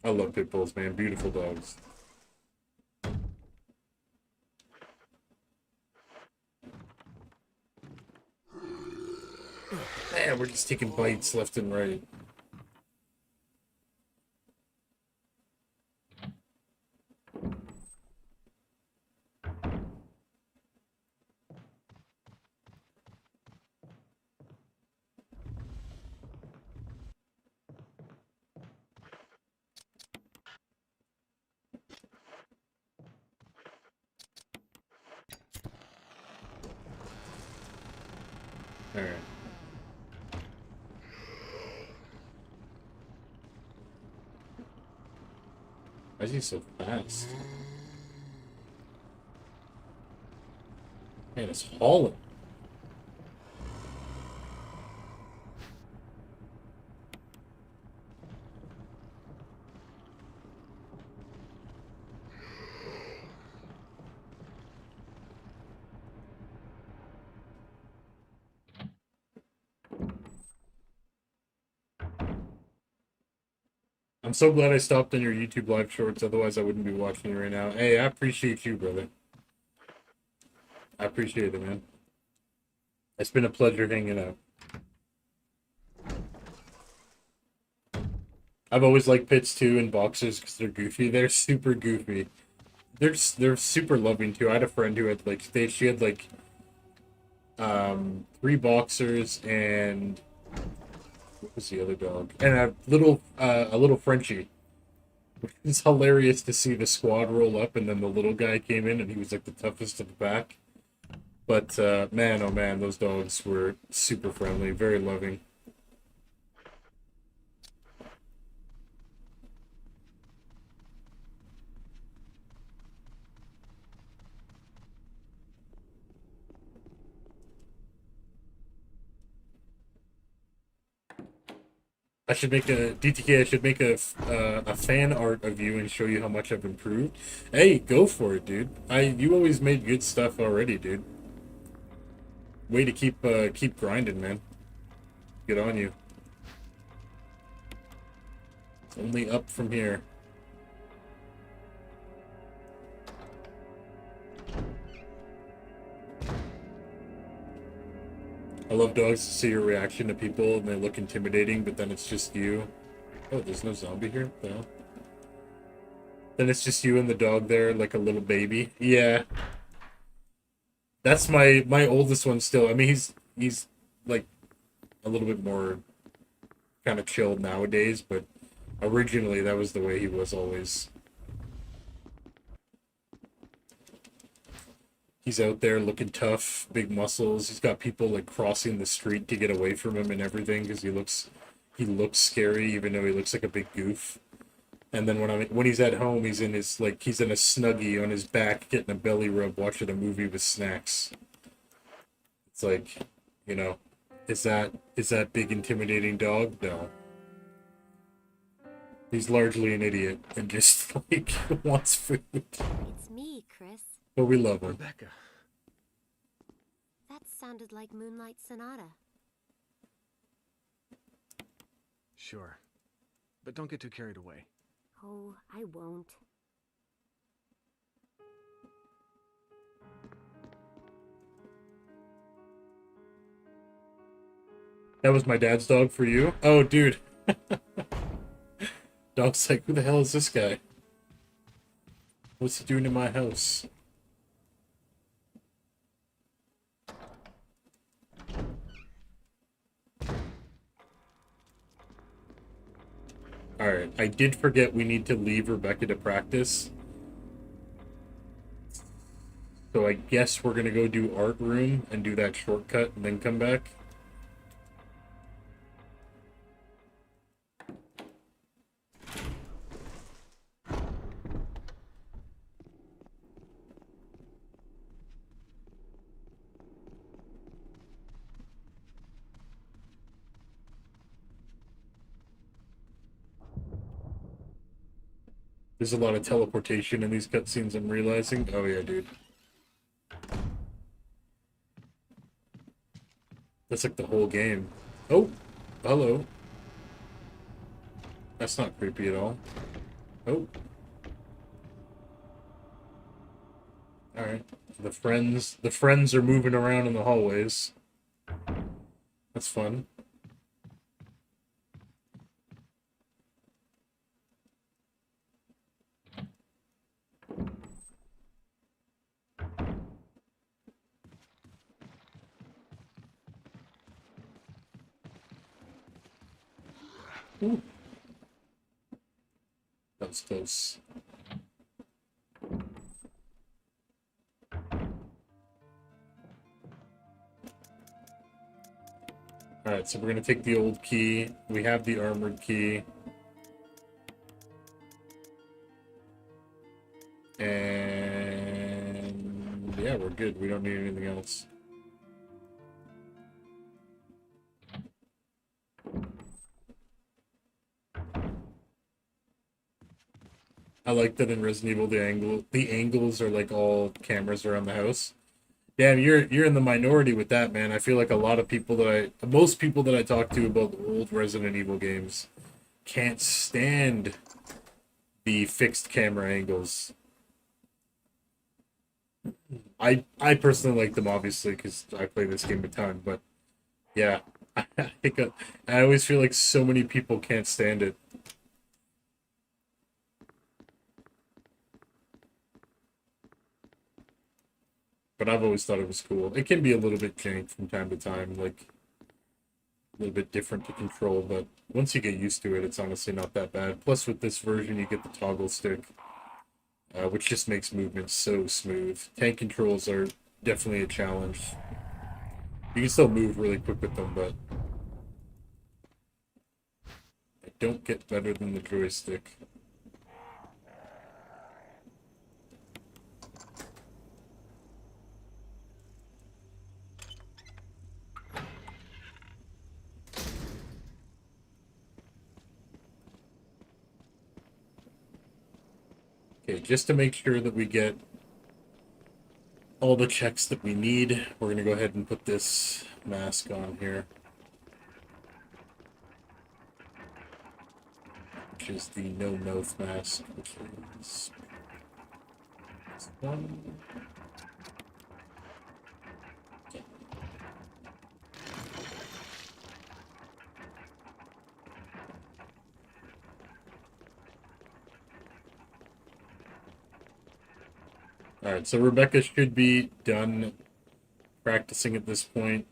I love pit bulls, man. Beautiful dogs. Man, we're just taking bites left and right. Alright. Why is he so fast? Man, it's hauling. I'm so glad I stopped on your YouTube live shorts, otherwise I wouldn't be watching you right now. Hey, I appreciate you, brother. I appreciate it, man. It's been a pleasure hanging out. I've always liked pits too and boxers because they're goofy. They're super goofy. They're super loving too. I had a friend who had like she had like 3 boxers and what was the other dog? And a little Frenchie. It's hilarious to see the squad roll up and then the little guy came in and he was like the toughest of the pack. But man, oh man, those dogs were super friendly, very loving. I should make a DTK. I should make a fan art of you and show you how much I've improved. Hey, go for it, dude. You always made good stuff already, dude. Way to keep grinding, man. Good on you. Only up from here. I love dogs to see your reaction to people and they look intimidating, but then it's just you. Oh, there's no zombie here? No. Then it's just you and the dog there, like a little baby. Yeah. That's my oldest one still. I mean, he's like a little bit more kind of chilled nowadays, but originally that was the way he was always. He's out there looking tough, big muscles. He's got people like crossing the street to get away from him and everything because he looks scary even though he looks like a big goof. And then when he's at home, he's in a snuggie on his back getting a belly rub watching a movie with snacks. It's like, you know, is that big intimidating dog? No. He's largely an idiot and just like wants food. It's me, Chris. But we love him. Rebecca. That sounded like Moonlight Sonata. Sure. But don't get too carried away. Oh, I won't. That was my dad's dog for you? Oh, dude. Dog's like, who the hell is this guy? What's he doing in my house? Alright, I did forget we need to leave Rebecca to practice. So I guess we're gonna go do art room and do that shortcut and then come back. There's a lot of teleportation in these cutscenes, I'm realizing. Oh yeah, dude. That's like the whole game. Oh! Hello. That's not creepy at all. Oh. Alright. The friends are moving around in the hallways. That's fun. Ooh. That was close. Alright, so we're gonna take the old key. We have the armored key. And yeah, we're good. We don't need anything else. I like that in Resident Evil the angles are like all cameras around the house. Damn, you're in the minority with that, man. I feel like most people that I talk to about the old Resident Evil games can't stand the fixed camera angles. I personally like them, obviously, because I play this game a ton, but yeah, I always feel like so many people can't stand it. But I've always thought it was cool. It can be a little bit jank from time to time, like a little bit different to control, but once you get used to it, it's honestly not that bad. Plus, with this version, you get the toggle stick, which just makes movement so smooth. Tank controls are definitely a challenge. You can still move really quick with them, but they don't get better than the joystick. Okay, just to make sure that we get all the checks that we need, we're going to go ahead and put this mask on here. Which is the no-mouth mask, which is this one. Okay. Alright, so Rebecca should be done practicing at this point.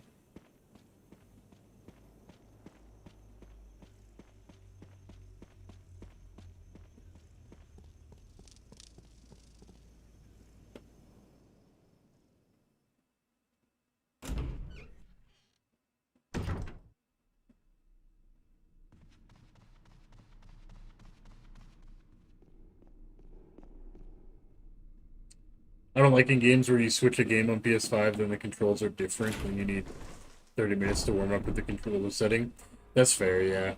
I don't like in games where you switch a game on PS5, then the controls are different when you need 30 minutes to warm up with the controller setting. That's fair, yeah.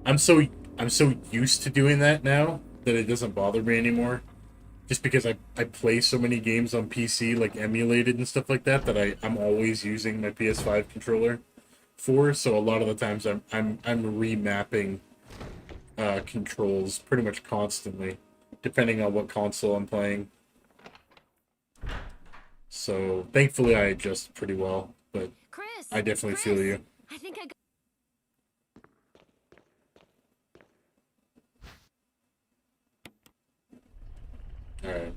I'm so used to doing that now that it doesn't bother me anymore. Just because I play so many games on PC, like emulated and stuff like that, that I'm always using my PS5 controller for. So a lot of the times I'm remapping controls pretty much constantly, depending on what console I'm playing. So thankfully I adjust pretty well, but Chris, I definitely feel you. I think I got... Alright.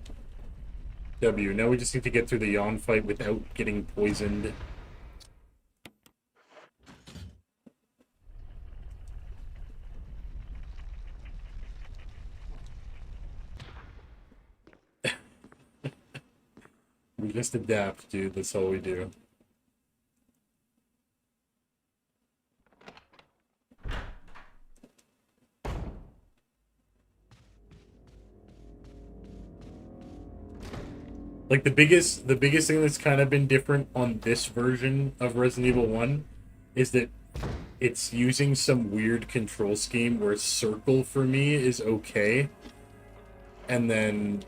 W. Now we just need to get through the yawn fight without getting poisoned. We just adapt, dude. That's all we do. Like the biggest thing that's kind of been different on this version of Resident Evil 1 is that it's using some weird control scheme where circle for me is okay, and then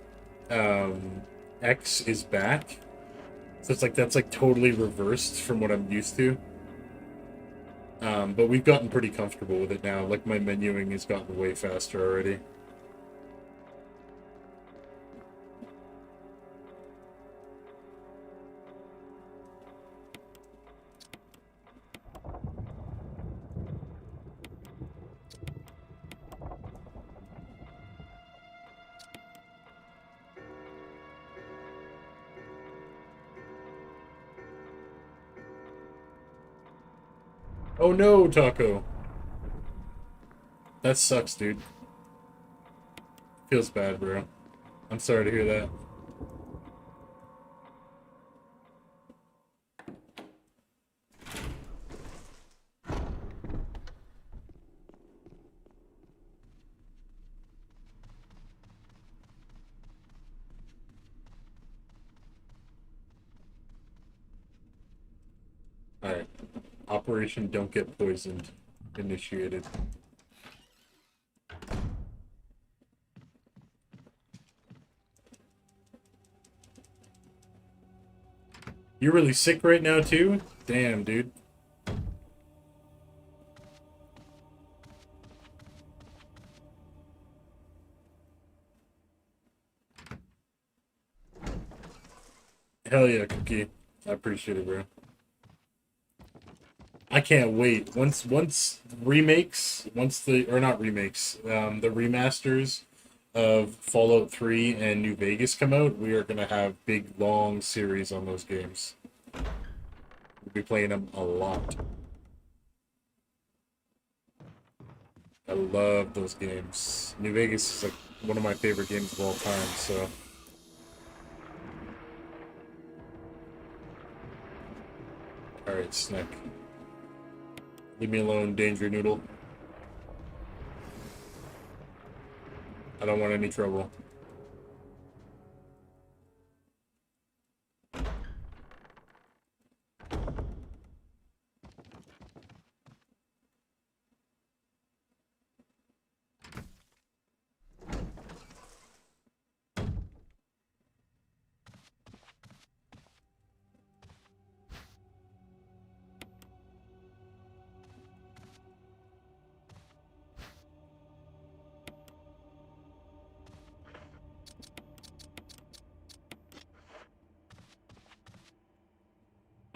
X is back. So it's like that's like totally reversed from what I'm used to. But we've gotten pretty comfortable with it now. Like my menuing has gotten way faster already. Oh no, Taco. That sucks, dude. Feels bad, bro. I'm sorry to hear that. Alright. Operation Don't Get Poisoned initiated. You're really sick right now, too? Damn, dude. Hell yeah, Cookie. I appreciate it, bro. I can't wait. Once remakes, or not remakes, the remasters of Fallout 3 and New Vegas come out, we are gonna have big long series on those games. We'll be playing them a lot. I love those games. New Vegas is like one of my favorite games of all time, so alright, Snack. Leave me alone, Danger Noodle. I don't want any trouble.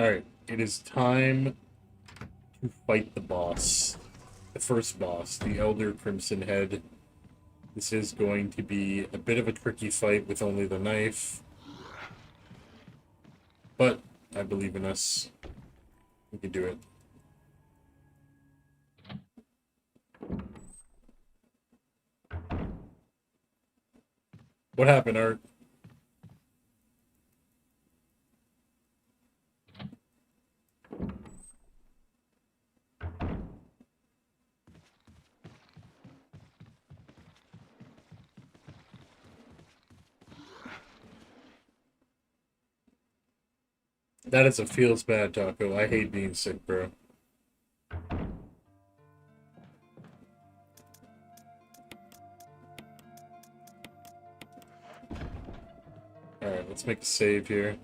Alright, it is time to fight the boss. The first boss, the Elder Crimson Head. This is going to be a bit of a tricky fight with only the knife. But I believe in us. We can do it. What happened, Art? That is a feels bad taco. I hate being sick, bro. Alright, let's make a save here.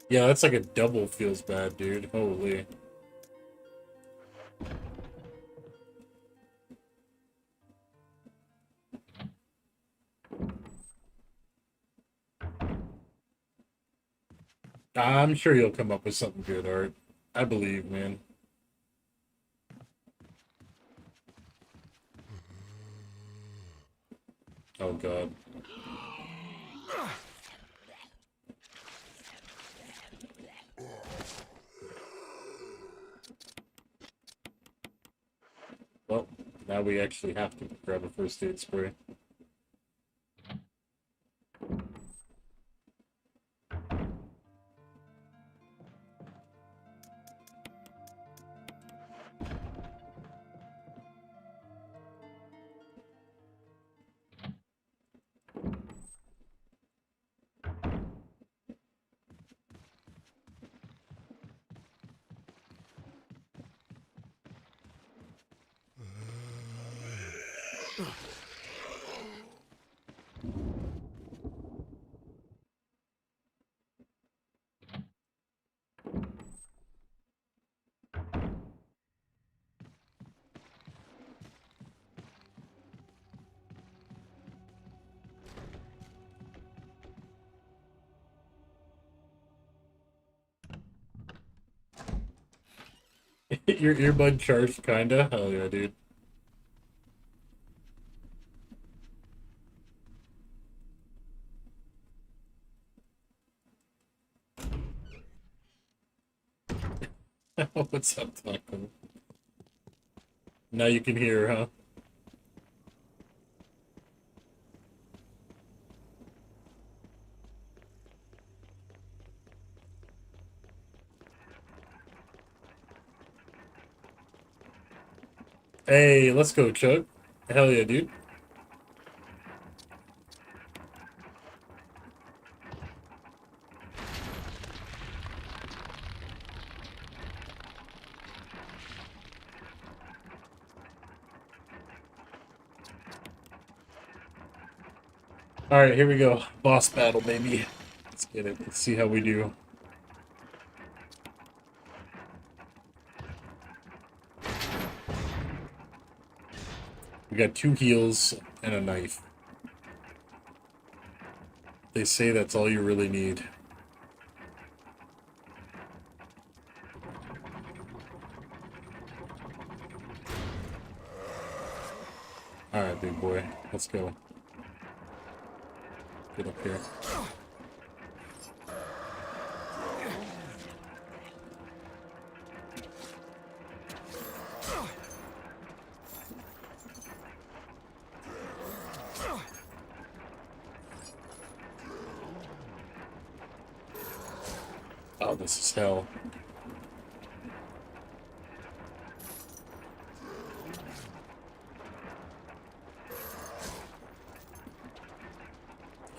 Yeah, that's like a double feels bad, dude. Holy. I'm sure you'll come up with something good, Art. I believe, man. Oh, God. Well, now we actually have to grab a first aid spray. Your earbud charged, kinda? Hell yeah, dude. What's up, Taco? Now you can hear, huh? Hey, let's go, Chug. Hell yeah, dude. Alright, here we go. Boss battle, baby. Let's get it. Let's see how we do. We got 2 heals and a knife. They say that's all you really need. Alright, big boy. Let's go. Get up here. Oh, this is hell.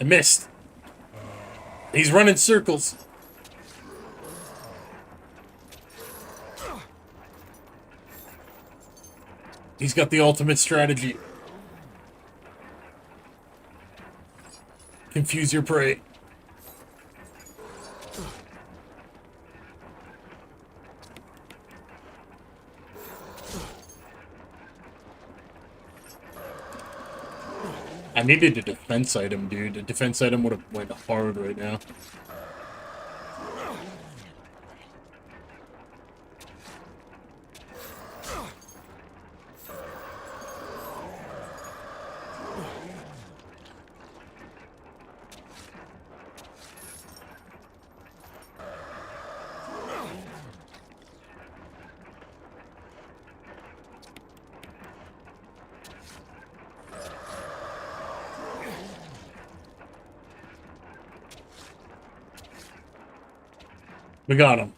I missed. He's running circles. He's got the ultimate strategy. Confuse your prey. I needed a defense item, dude. A defense item would have went hard right now. We got him.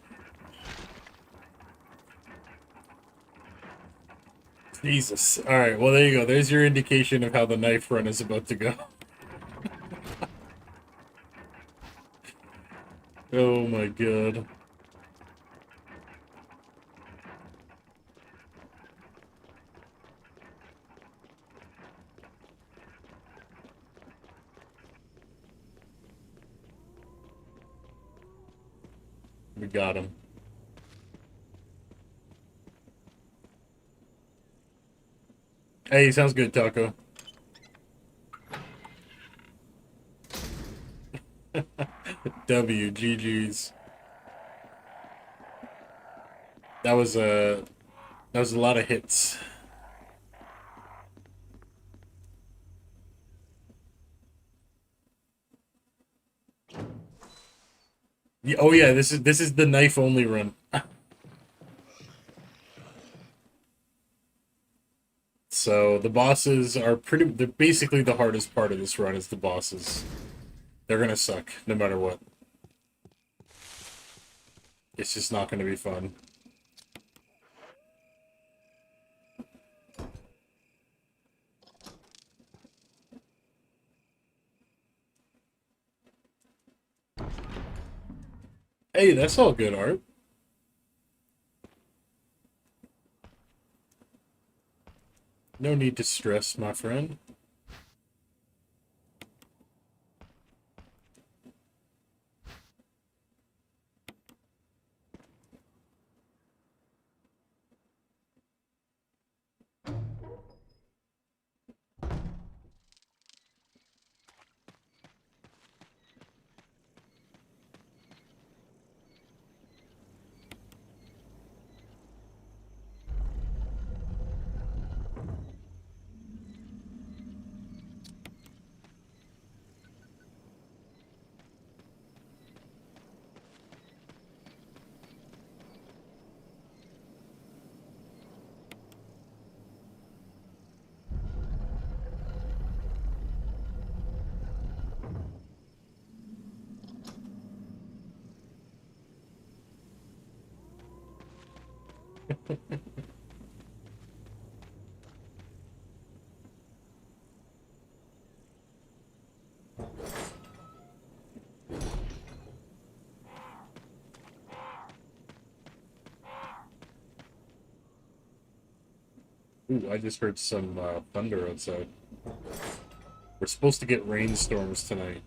Jesus. Alright, well, there you go. There's your indication of how the knife run is about to go. Oh my god. We got him. Hey, sounds good, Taco. W, GG's. That was a lot of hits. Yeah, oh yeah, this is the knife only run. So the bosses are they're basically the hardest part of this run is the bosses. They're gonna suck no matter what. It's just not gonna be fun. Hey, that's all good art. No need to stress, my friend. Ooh, I just heard some thunder outside. We're supposed to get rainstorms tonight.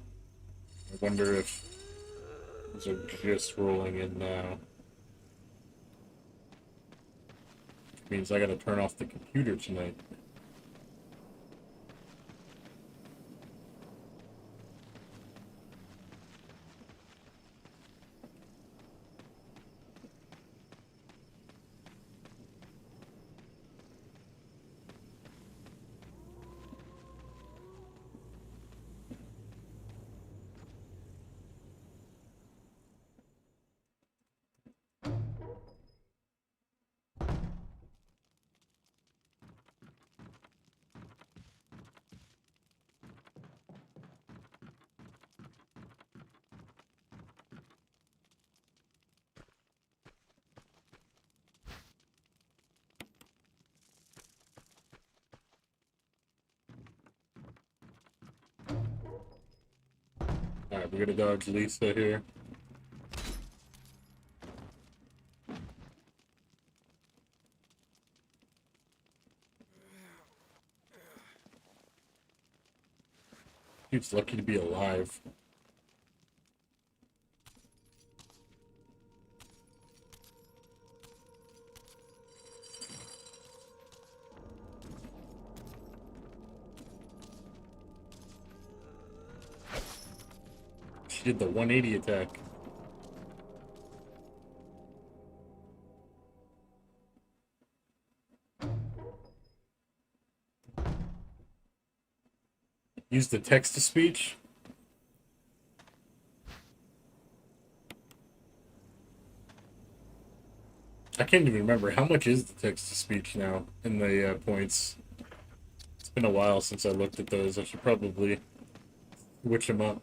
I wonder if those are just rolling in now. Which means I gotta turn off the computer tonight. Alright, we're gonna dodge Lisa here. Dude's lucky to be alive. Did the 180 attack. Use the text to speech. I can't even remember how much is the text to speech now in the points. It's been a while since I looked at those. I should probably switch them up.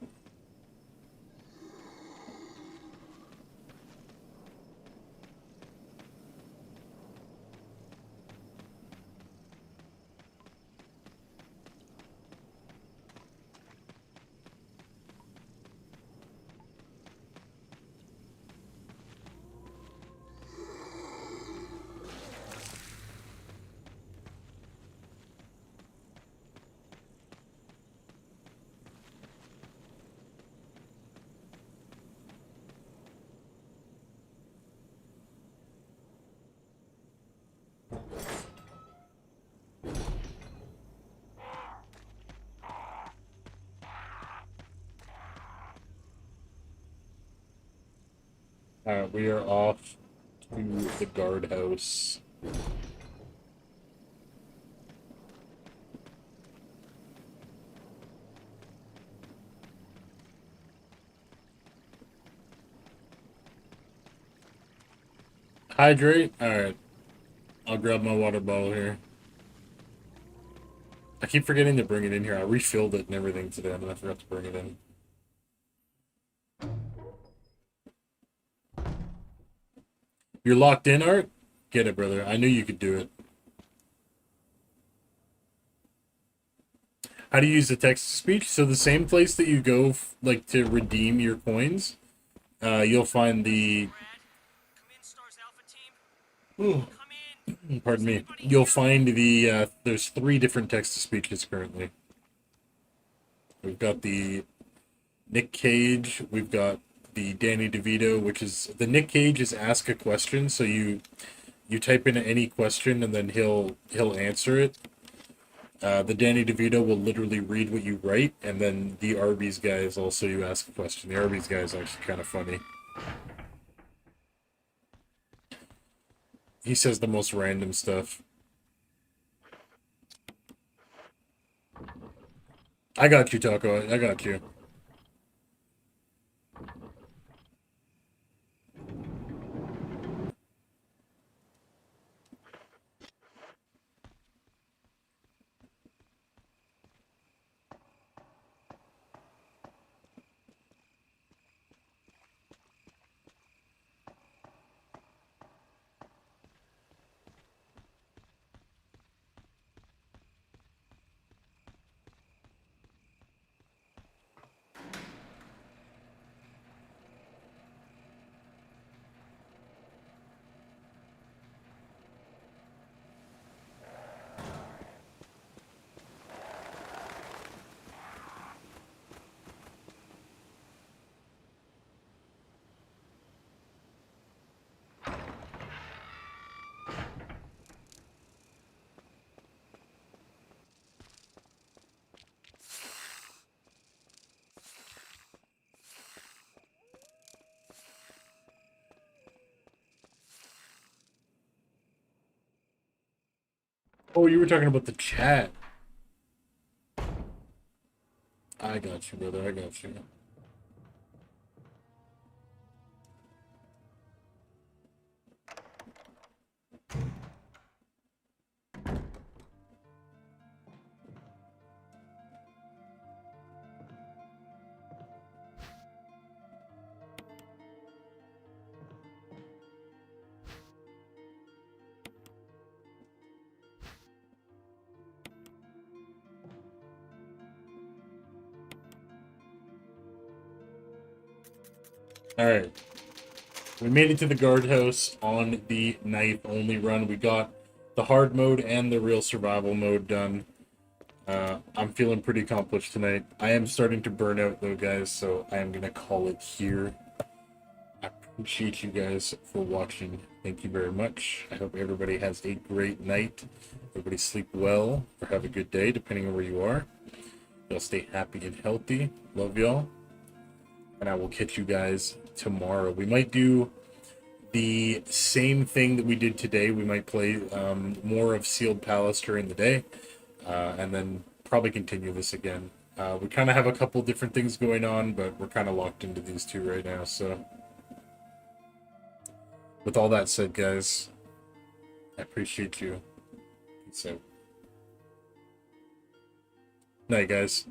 Alright, we are off to the guardhouse. Hydrate? Alright. I'll grab my water bottle here. I keep forgetting to bring it in here. I refilled it and everything today, and I forgot to bring it in. You're locked in, Art? Get it, brother. I knew you could do it. How do you use the text-to-speech? So the same place that you go, like, to redeem your coins, you'll find the... Pardon me. You'll find the, there's 3 different text-to-speeches currently. We've got the Nick Cage, we've got the Danny DeVito, which is... The Nick Cage is ask a question, so you type in any question and then he'll answer it. The Danny DeVito will literally read what you write, and then the Arby's guy is also you ask a question. The Arby's guy is actually kind of funny. He says the most random stuff. I got you, Taco. I got you. Oh, you were talking about the chat. I got you, brother. I got you. Alright. We made it to the guardhouse on the knife only run. We got the hard mode and the real survival mode done. I'm feeling pretty accomplished tonight. I am starting to burn out though, guys, so I am going to call it here. I appreciate you guys for watching. Thank you very much. I hope everybody has a great night. Everybody sleep well or have a good day, depending on where you are. Y'all stay happy and healthy. Love y'all. and I will catch you guys tomorrow. We might do the same thing that we did today. We might play more of Sealed Palace during the day, and then probably continue this again. We kind of have a couple different things going on, but we're kind of locked into these two right now, so... With all that said, guys, I appreciate you. Peace out. Night, guys.